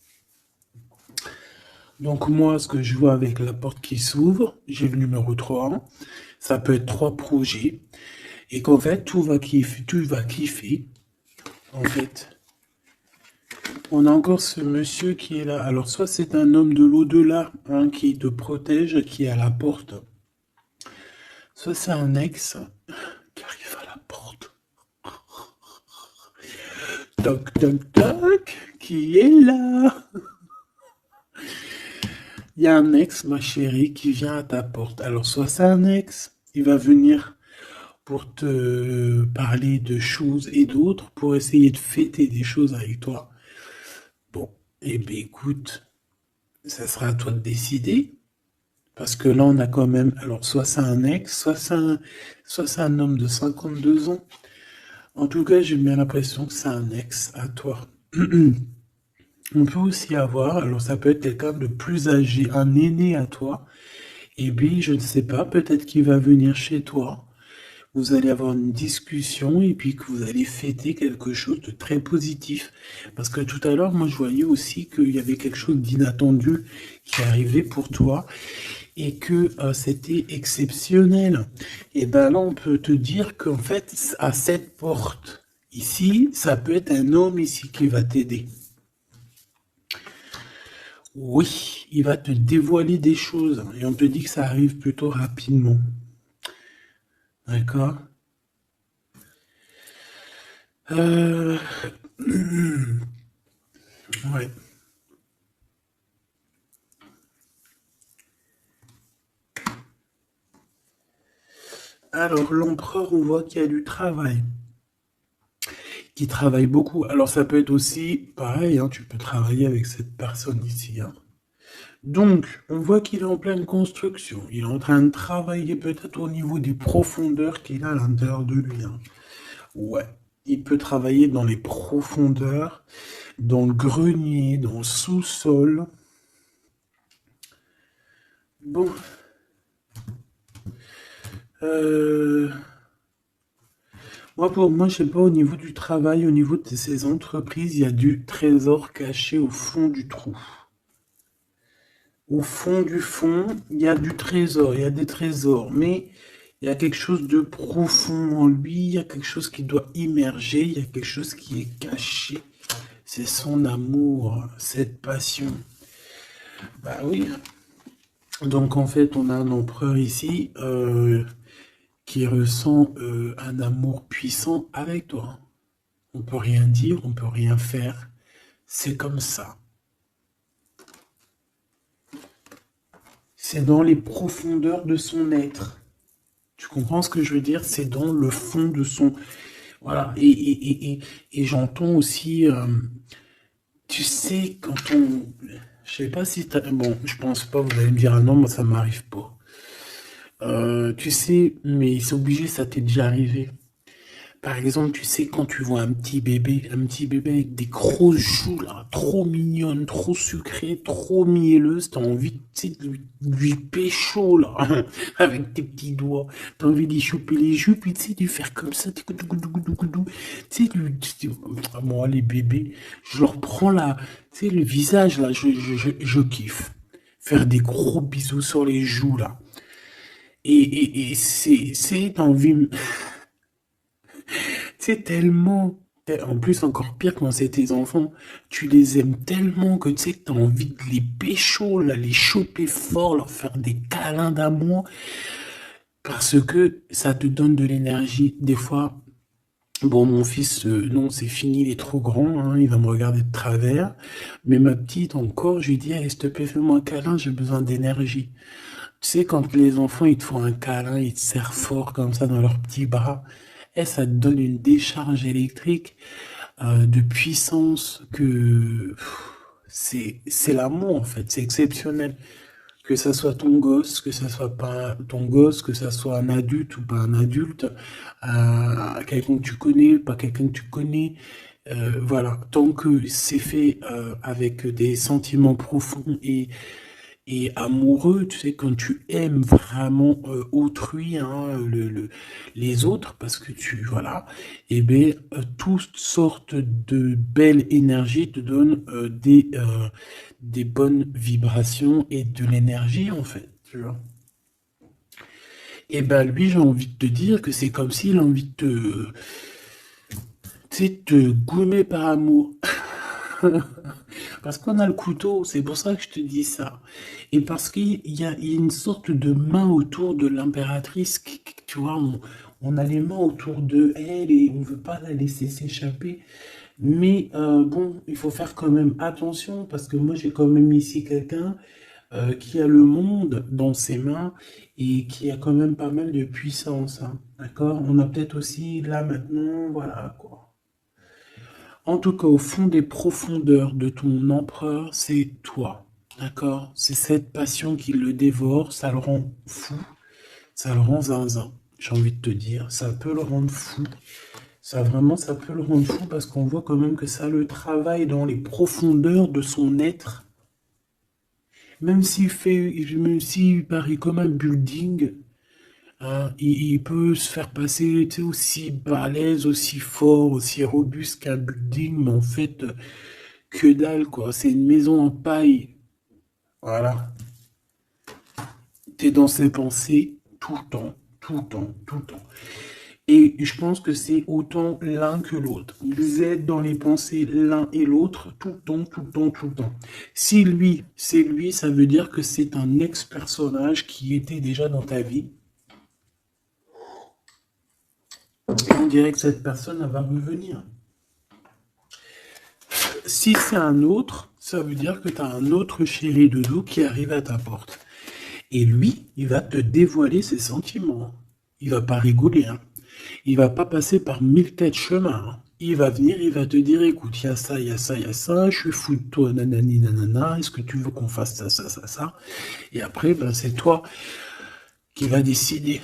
A: Donc moi, ce que je vois avec la porte qui s'ouvre, j'ai le numéro 3. Ça peut être 3 projets. Et qu'en fait, tu vas kiffer. En fait, on a encore ce monsieur qui est là. Alors, soit c'est un homme de l'au-delà, hein, qui te protège, qui est à la porte. Soit c'est un ex qui arrive à la porte. Toc, toc, toc, qui est là? Il y a un ex, ma chérie, qui vient à ta porte. Alors, soit c'est un ex, il va venir pour te parler de choses et d'autres, pour essayer de fêter des choses avec toi. Bon, eh bien écoute, ça sera à toi de décider. Parce que là, on a quand même... Alors, soit c'est un ex, soit c'est un homme de 52 ans. En tout cas, j'ai bien l'impression que c'est un ex à toi. On peut aussi avoir... Alors, ça peut être quelqu'un de plus âgé, un aîné à toi. Et puis, je ne sais pas, peut-être qu'il va venir chez toi. Vous allez avoir une discussion et puis que vous allez fêter quelque chose de très positif. Parce que tout à l'heure, moi, je voyais aussi qu'il y avait quelque chose d'inattendu qui arrivait pour toi et que c'était exceptionnel. Et ben là, on peut te dire qu'en fait, à cette porte ici, ça peut être un homme ici qui va t'aider. Oui, il va te dévoiler des choses et on te dit que ça arrive plutôt rapidement. D'accord? Euh... Ouais. Alors, l'empereur, on voit qu'il y a du travail. Qui travaille beaucoup. Alors, ça peut être aussi pareil, hein, tu peux travailler avec cette personne ici. Hein. Donc, on voit qu'il est en pleine construction. Il est en train de travailler peut-être au niveau des profondeurs qu'il a à l'intérieur de lui. Hein. Ouais, il peut travailler dans les profondeurs, dans le grenier, dans le sous-sol. Bon. Moi, pour moi, je sais pas, au niveau du travail, au niveau de ces entreprises, il y a du trésor caché au fond du trou. Au fond du fond, il y a du trésor, il y a des trésors, mais il y a quelque chose de profond en lui, il y a quelque chose qui doit immerger, il y a quelque chose qui est caché. C'est son amour, cette passion. Bah oui. Donc en fait, on a un empereur ici qui ressent un amour puissant avec toi. On peut rien dire, on peut rien faire. C'est comme ça. C'est dans les profondeurs de son être. Tu comprends ce que je veux dire? C'est dans le fond de son... Voilà. Et j'entends aussi... tu sais, quand on... Je sais pas si t'as... Bon, je pense pas, vous allez me dire, ah non, moi ça m'arrive pas. Tu sais, mais c'est obligé, ça t'est déjà arrivé. Par exemple, tu sais, quand tu vois un petit bébé avec des grosses joues, là, trop mignonnes, trop sucrées, trop mielleuses, t'as envie, tu sais, de lui pécho, là, avec tes petits doigts. T'as envie d'y choper les joues, puis tu sais, de lui faire comme ça, tu sais, moi, les bébés, je leur prends la, tu sais, le visage, là, je kiffe. Faire des gros bisous sur les joues, là. Et t'as envie, c'est tellement, en plus encore pire quand c'est tes enfants, tu les aimes tellement que tu sais que t'as envie de les pécho, là, les choper fort, leur faire des câlins d'amour, parce que ça te donne de l'énergie. Des fois, bon, mon fils, non, c'est fini, il est trop grand, hein, il va me regarder de travers, mais ma petite encore, je lui dis, allez, s'il te plaît, fais-moi un câlin, j'ai besoin d'énergie. Tu sais, quand les enfants, ils te font un câlin, ils te serrent fort comme ça dans leurs petits bras, et ça te donne une décharge électrique de puissance que c'est l'amour en fait, c'est exceptionnel. Que ça soit ton gosse, que ça soit pas ton gosse, que ça soit un adulte ou pas un adulte, quelqu'un que tu connais, pas quelqu'un que tu connais, voilà, tant que c'est fait avec des sentiments profonds et amoureux, tu sais, quand tu aimes vraiment autrui, hein, les autres, parce que tu, voilà, et bien, toutes sortes de belles énergies te donnent des bonnes vibrations et de l'énergie, en fait, tu vois. Et ben lui, j'ai envie de te dire que c'est comme s'il a envie de te, tu sais, te goumer par amour. Parce qu'on a le couteau, c'est pour ça que je te dis ça. Et parce qu'il y a une sorte de main autour de l'impératrice, tu vois, on a les mains autour de elle et on veut pas la laisser s'échapper. Mais bon, il faut faire quand même attention parce que moi j'ai quand même ici quelqu'un qui a le monde dans ses mains et qui a quand même pas mal de puissance, hein. D'accord? On a peut-être aussi là maintenant, voilà quoi. En tout cas, au fond des profondeurs de ton empereur, c'est toi. D'accord? C'est cette passion qui le dévore, ça le rend fou, ça le rend zinzin. J'ai envie de te dire, ça peut le rendre fou. Ça vraiment, ça peut le rendre fou parce qu'on voit quand même que ça le travaille dans les profondeurs de son être. Même s'il paraît comme un building, hein, il peut se faire passer, tu sais, aussi balèze, aussi fort, aussi robuste qu'un building, mais en fait, que dalle, quoi. C'est une maison en paille. Voilà. T'es dans ses pensées tout le temps, tout le temps, tout le temps. Et je pense que c'est autant l'un que l'autre. Vous êtes dans les pensées l'un et l'autre tout le temps, tout le temps, tout le temps. Si lui, c'est lui, ça veut dire que c'est un ex-personnage qui était déjà dans ta vie. Et on dirait que cette personne, elle va revenir. Si c'est un autre, ça veut dire que tu as un autre chéri de dos qui arrive à ta porte. Et lui, il va te dévoiler ses sentiments. Il va pas rigoler, hein. Il va pas passer par 1000 chemins, hein. Il va venir, il va te dire, écoute, il y a ça, il y a ça, il y a ça, je suis fou de toi, nanani, nanana, est-ce que tu veux qu'on fasse ça, ça, ça, ça? Et après, ben, c'est toi qui vas décider.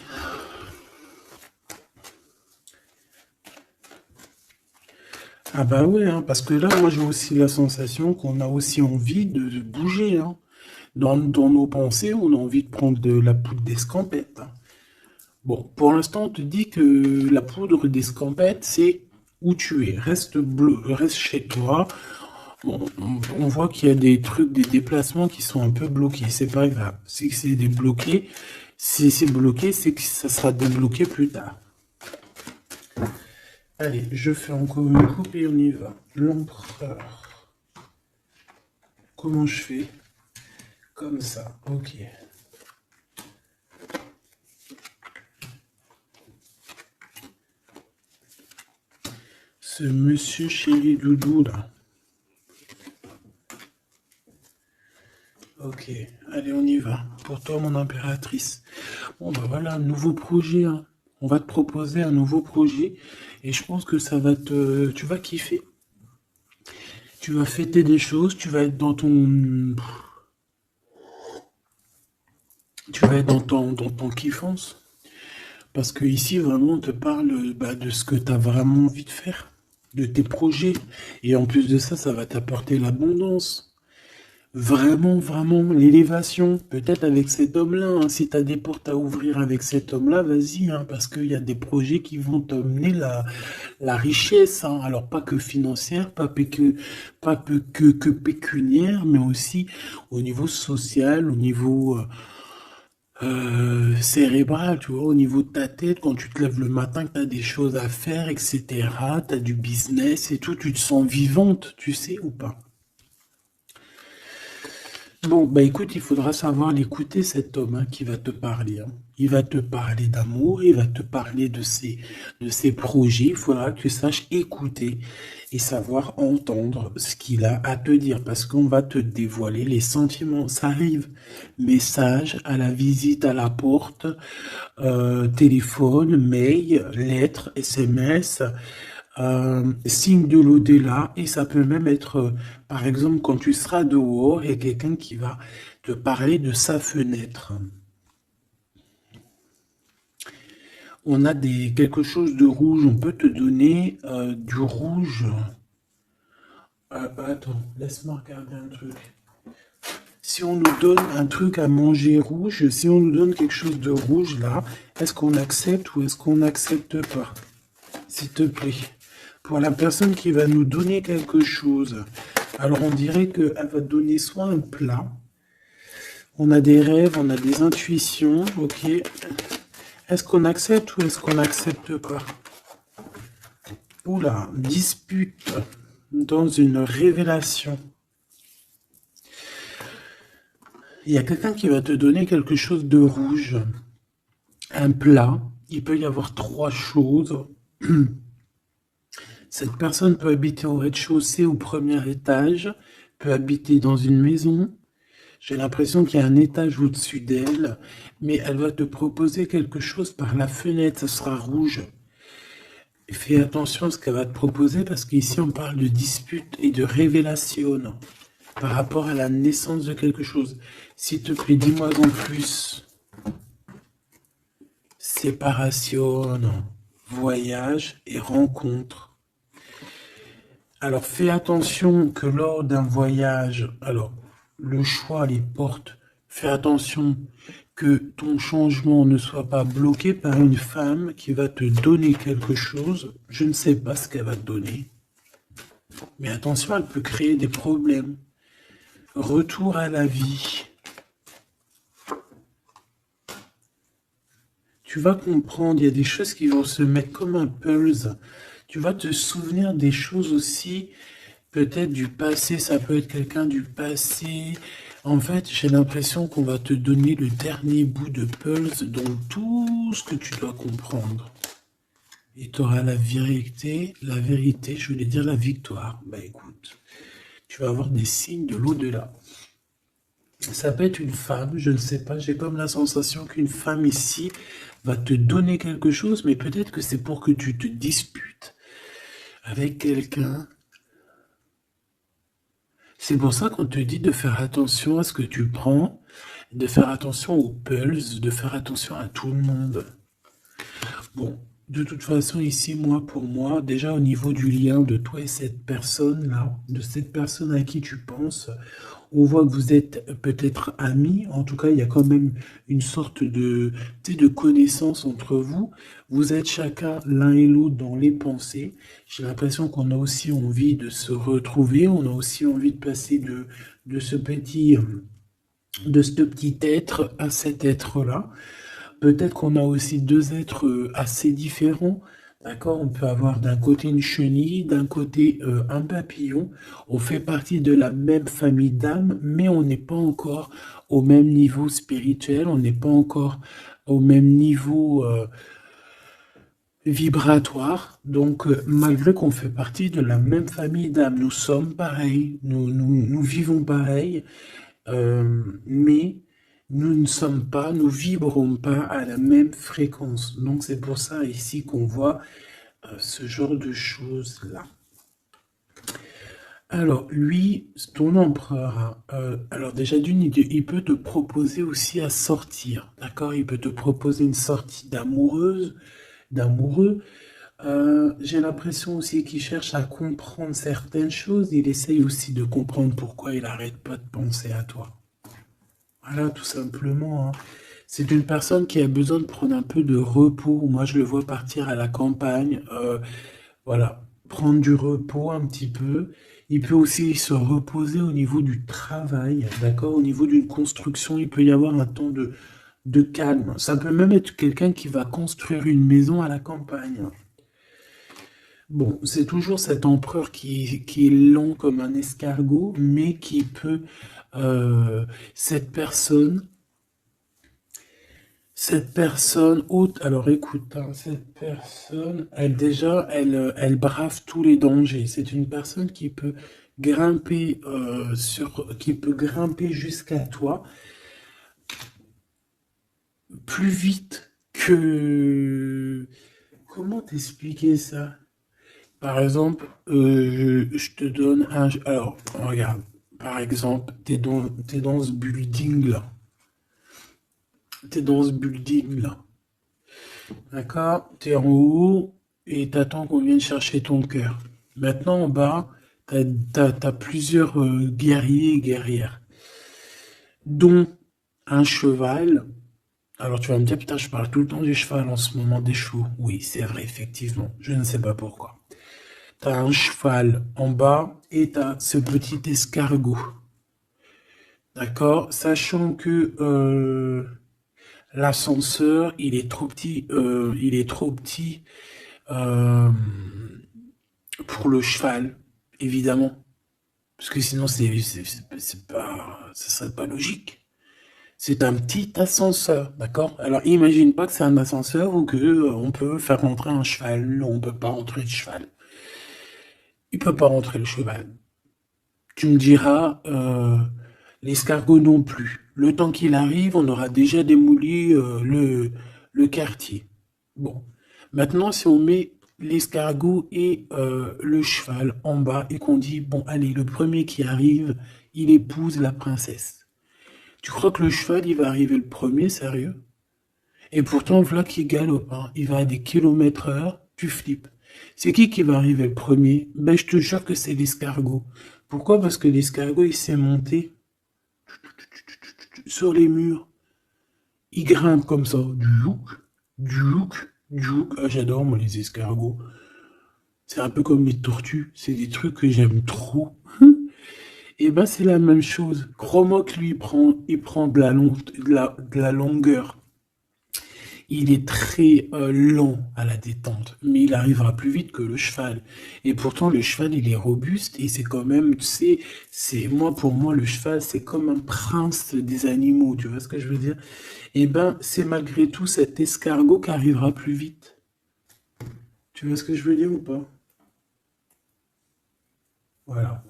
A: Ah bah ouais, hein, parce que là, moi, j'ai aussi la sensation qu'on a aussi envie de bouger, hein. Dans nos pensées, on a envie de prendre de la poudre d'escampette, hein. Bon, pour l'instant, on te dit que la poudre d'escampette, c'est où tu es. Reste chez toi. Bon, on voit qu'il y a des trucs, des déplacements qui sont un peu bloqués. C'est pas grave. Si c'est débloqué, si c'est bloqué, c'est que ça sera débloqué plus tard. Allez, je fais encore une coupe et on y va. L'empereur. Comment je fais? Comme ça, ok. Ce monsieur chéri doudou là. Ok, allez, on y va. Pour toi, mon impératrice. Bon, bah voilà, un nouveau projet, hein. On va te proposer un nouveau projet et je pense que ça va te... Tu vas kiffer. Tu vas fêter des choses, tu vas être dans ton... Tu vas être dans ton kiffance. Parce que ici, vraiment, on te parle de ce que tu as vraiment envie de faire, de tes projets. Et en plus de ça, ça va t'apporter l'abondance. Vraiment, vraiment, l'élévation. Peut-être avec cet homme-là, hein. Si tu as des portes à ouvrir avec cet homme-là, vas-y, hein, parce qu'il y a des projets qui vont t'amener la richesse, hein. Alors, pas que financière, pas que pécuniaire, mais aussi au niveau social, au niveau cérébral, tu vois, au niveau de ta tête, quand tu te lèves le matin, que tu as des choses à faire, etc., tu as du business et tout, tu te sens vivante, tu sais ou pas? Bon, bah écoute, il faudra savoir l'écouter, cet homme, hein, qui va te parler, hein. Il va te parler d'amour, il va te parler de ses projets. Il faudra que tu saches écouter et savoir entendre ce qu'il a à te dire, parce qu'on va te dévoiler les sentiments. Ça arrive. Message à la visite à la porte, téléphone, mail, lettres, SMS, signe de l'au-delà, et ça peut même être, par exemple, quand tu seras dehors, il y a quelqu'un qui va te parler de sa fenêtre. On a quelque chose de rouge, on peut te donner du rouge. Attends, laisse-moi regarder un truc. Si on nous donne un truc à manger rouge, si on nous donne quelque chose de rouge là, est-ce qu'on accepte ou est-ce qu'on n'accepte pas? S'il te plaît. Pour la personne qui va nous donner quelque chose, alors on dirait qu'elle va te donner soit un plat, on a des rêves, on a des intuitions, ok. Est-ce qu'on accepte ou est-ce qu'on n'accepte pas? Oula, dispute dans une révélation. Il y a quelqu'un qui va te donner quelque chose de rouge, un plat. Il peut y avoir trois choses. Cette personne peut habiter au rez-de-chaussée, au premier étage, peut habiter dans une maison. J'ai l'impression qu'il y a un étage au-dessus d'elle, mais elle va te proposer quelque chose par la fenêtre, ça sera rouge. Fais attention à ce qu'elle va te proposer, parce qu'ici on parle de dispute et de révélation par rapport à la naissance de quelque chose. S'il te plaît, dis-moi en plus. Séparation, voyage et rencontre. Alors fais attention que lors d'un voyage, alors le choix, les portes, fais attention que ton changement ne soit pas bloqué par une femme qui va te donner quelque chose. Je ne sais pas ce qu'elle va te donner, mais attention, elle peut créer des problèmes. Retour à la vie. Tu vas comprendre, il y a des choses qui vont se mettre comme un puzzle. Tu vas te souvenir des choses aussi, peut-être du passé, ça peut être quelqu'un du passé. En fait, j'ai l'impression qu'on va te donner le dernier bout de puzzle dans tout ce que tu dois comprendre. Et tu auras la vérité, je voulais dire la victoire. Bah écoute, tu vas avoir des signes de l'au-delà. Ça peut être une femme, je ne sais pas, j'ai comme la sensation qu'une femme ici va te donner quelque chose, mais peut-être que c'est pour que tu te disputes avec quelqu'un. C'est pour ça qu'on te dit de faire attention à ce que tu prends, de faire attention aux pulses, de faire attention à tout le monde. Bon, de toute façon, ici, pour moi, déjà au niveau du lien de toi et cette personne-là, de cette personne à qui tu penses, on voit que vous êtes peut-être amis. En tout cas, il y a quand même une sorte de connaissance entre vous. Vous êtes chacun l'un et l'autre dans les pensées. J'ai l'impression qu'on a aussi envie de se retrouver. On a aussi envie de passer de ce petit être à cet être-là. Peut-être qu'on a aussi deux êtres assez différents. D'accord, on peut avoir d'un côté une chenille, d'un côté un papillon. On fait partie de la même famille d'âmes, mais on n'est pas encore au même niveau spirituel, on n'est pas encore au même niveau vibratoire. Donc, malgré qu'on fait partie de la même famille d'âmes, nous sommes pareils, nous vivons pareil, mais nous ne sommes pas, nous vibrons pas à la même fréquence. Donc, c'est pour ça ici qu'on voit ce genre de choses-là. Alors, lui, ton empereur, hein, alors déjà d'une, il peut te proposer aussi à sortir, d'accord? Il peut te proposer une sortie d'amoureuse, d'amoureux. J'ai l'impression aussi qu'il cherche à comprendre certaines choses. Il essaye aussi de comprendre pourquoi il arrête pas de penser à toi. Voilà, tout simplement, hein. C'est une personne qui a besoin de prendre un peu de repos. Moi, je le vois partir à la campagne, voilà, prendre du repos un petit peu. Il peut aussi se reposer au niveau du travail, d'accord? Au niveau d'une construction, il peut y avoir un temps de calme. Ça peut même être quelqu'un qui va construire une maison à la campagne. Bon, c'est toujours cet empereur qui est lent comme un escargot, mais qui peut, cette personne, haute, alors écoute, hein, cette personne, elle déjà, elle brave tous les dangers. C'est une personne qui peut grimper qui peut grimper jusqu'à toi plus vite que, comment t'expliquer ça? Par exemple, je te donne un, alors regarde, par exemple, t'es dans ce building là, t'es dans ce building là. D'accord? T'es en haut et t'attends qu'on vienne chercher ton cœur. Maintenant, en bas, t'as plusieurs guerriers et guerrières, dont un cheval. Alors tu vas me dire, putain, je parle tout le temps du cheval en ce moment des chevaux. Oui, c'est vrai, effectivement. Je ne sais pas pourquoi. T'as un cheval en bas et t'as ce petit escargot. D'accord? Sachant que l'ascenseur, il est trop petit euh, pour le cheval, évidemment. Parce que sinon, c'est pas, ça serait pas logique. C'est un petit ascenseur, d'accord? Alors, imagine pas que c'est un ascenseur ou que on peut faire rentrer un cheval. Non, on peut pas rentrer le cheval. Il peut pas rentrer le cheval. Tu me diras, l'escargot non plus. Le temps qu'il arrive, on aura déjà démoli le quartier. Bon, maintenant, si on met l'escargot et le cheval en bas et qu'on dit, bon, allez, le premier qui arrive, il épouse la princesse. Tu crois que le cheval, il va arriver le premier, sérieux? Et pourtant, voilà qu'il galope, hein. Il va à des kilomètres heure, tu flippes. C'est qui va arriver le premier? Ben, je te jure que c'est l'escargot. Pourquoi? Parce que l'escargot, il s'est monté sur les murs. Il grimpe comme ça. Djouk, djouk, djouk. Ah, j'adore, moi, les escargots. C'est un peu comme les tortues. C'est des trucs que j'aime trop. Et ben, c'est la même chose. Cromoc, lui, il prend de la longueur. Il est très lent à la détente, mais il arrivera plus vite que le cheval. Et pourtant, le cheval, il est robuste et c'est quand même, tu sais, moi, pour moi, le cheval, c'est comme un prince des animaux, tu vois ce que je veux dire? Et ben, c'est malgré tout cet escargot qui arrivera plus vite. Tu vois ce que je veux dire ou pas? Voilà.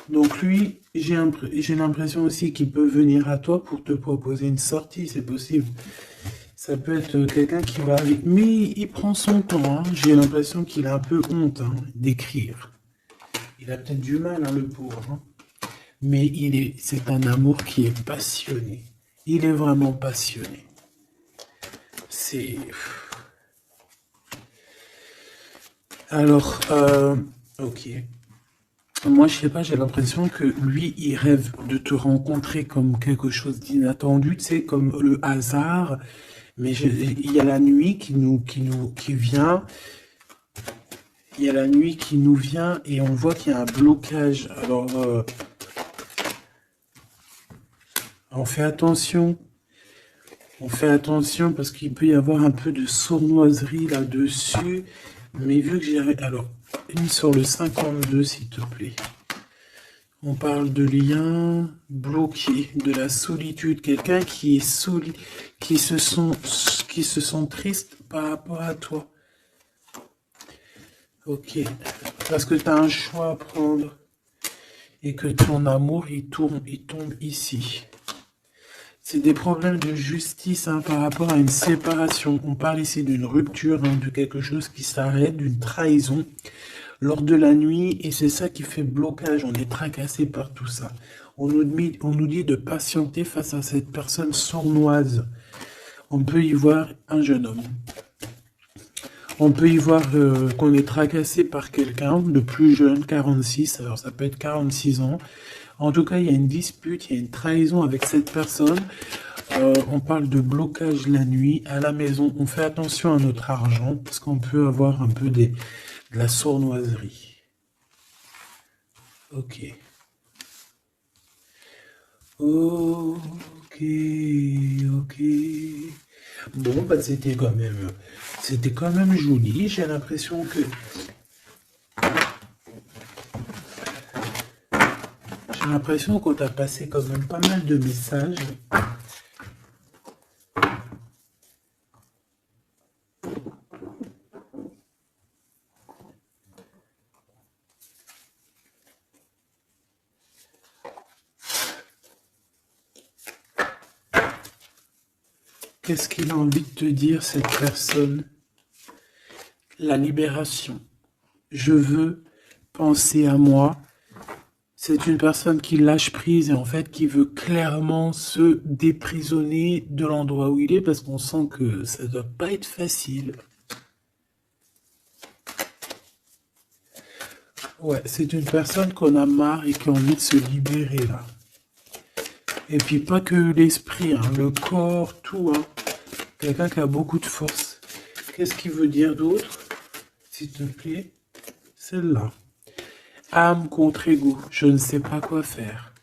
A: Donc lui, j'ai l'impression aussi qu'il peut venir à toi pour te proposer une sortie, c'est possible. Ça peut être quelqu'un qui va avec... Mais il prend son temps, hein. J'ai l'impression qu'il a un peu honte hein, d'écrire. Il a peut-être du mal, hein, le pauvre. Hein. Mais c'est un amour qui est passionné. Il est vraiment passionné. C'est... Alors, ok. Moi, je sais pas, j'ai l'impression que lui, il rêve de te rencontrer comme quelque chose d'inattendu, tu sais, comme le hasard. Mais il y a la nuit qui vient. Il y a la nuit qui nous vient et on voit qu'il y a un blocage. Alors, on fait attention. On fait attention parce qu'il peut y avoir un peu de sournoiserie là-dessus. Mais vu que j'ai... Alors, une sur le 52, s'il te plaît. On parle de lien bloqué, de la solitude. Quelqu'un qui est qui se sent triste par rapport à toi. Ok. Parce que tu as un choix à prendre. Et que ton amour, il tombe ici. C'est des problèmes de justice hein, par rapport à une séparation. On parle ici d'une rupture, hein, de quelque chose qui s'arrête, d'une trahison. lors de la nuit, et c'est ça qui fait blocage. On est tracassé par tout ça. On nous dit de patienter face à cette personne sournoise. On peut y voir un jeune homme. On peut y voir qu'on est tracassé par quelqu'un de plus jeune, 46, alors ça peut être 46 ans. En tout cas, il y a une dispute, il y a une trahison avec cette personne. On parle de blocage la nuit à la maison. On fait attention à notre argent parce qu'on peut avoir un peu de la sournoiserie. Ok. Ok, ok. Bon, bah c'était quand même joli. J'ai l'impression qu'on t'a passé quand même pas mal de messages. Qu'est-ce qu'il a envie de te dire, cette personne? La libération. Je veux penser à moi. C'est une personne qui lâche prise et en fait qui veut clairement se déprisonner de l'endroit où il est parce qu'on sent que ça doit pas être facile. Ouais, c'est une personne qu'on a marre et qui a envie de se libérer là. Et puis pas que l'esprit, hein, le corps, tout. Hein. Quelqu'un qui a beaucoup de force. Qu'est-ce qu'il veut dire d'autre? S'il te plaît, celle-là. Âme contre ego, je ne sais pas quoi faire.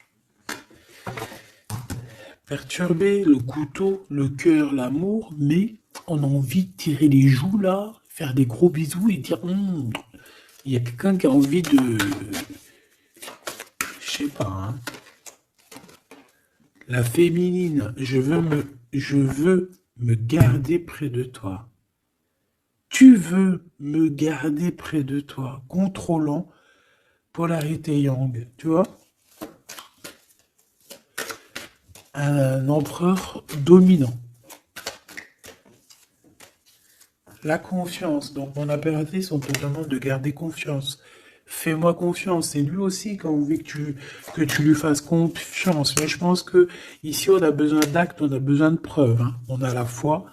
A: Perturbé, le couteau, le cœur, l'amour, mais on a envie de tirer les joues là, faire des gros bisous et dire il y a quelqu'un qui a envie de. Je sais pas, hein. La féminine, je veux me garder près de toi. Tu veux me garder près de toi, contrôlant, polarité yang, tu vois? Un empereur dominant. La confiance. Donc, mon impératrice, on te demande de garder confiance. Fais-moi confiance. C'est lui aussi qui a envie que tu lui fasses confiance. Mais je pense que ici, on a besoin d'actes, on a besoin de preuves. Hein. On a la foi.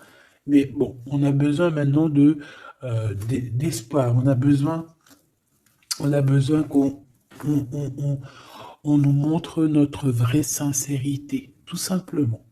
A: Mais bon, on a besoin maintenant d'espoir. On a besoin qu'on on nous montre notre vraie sincérité. Tout simplement.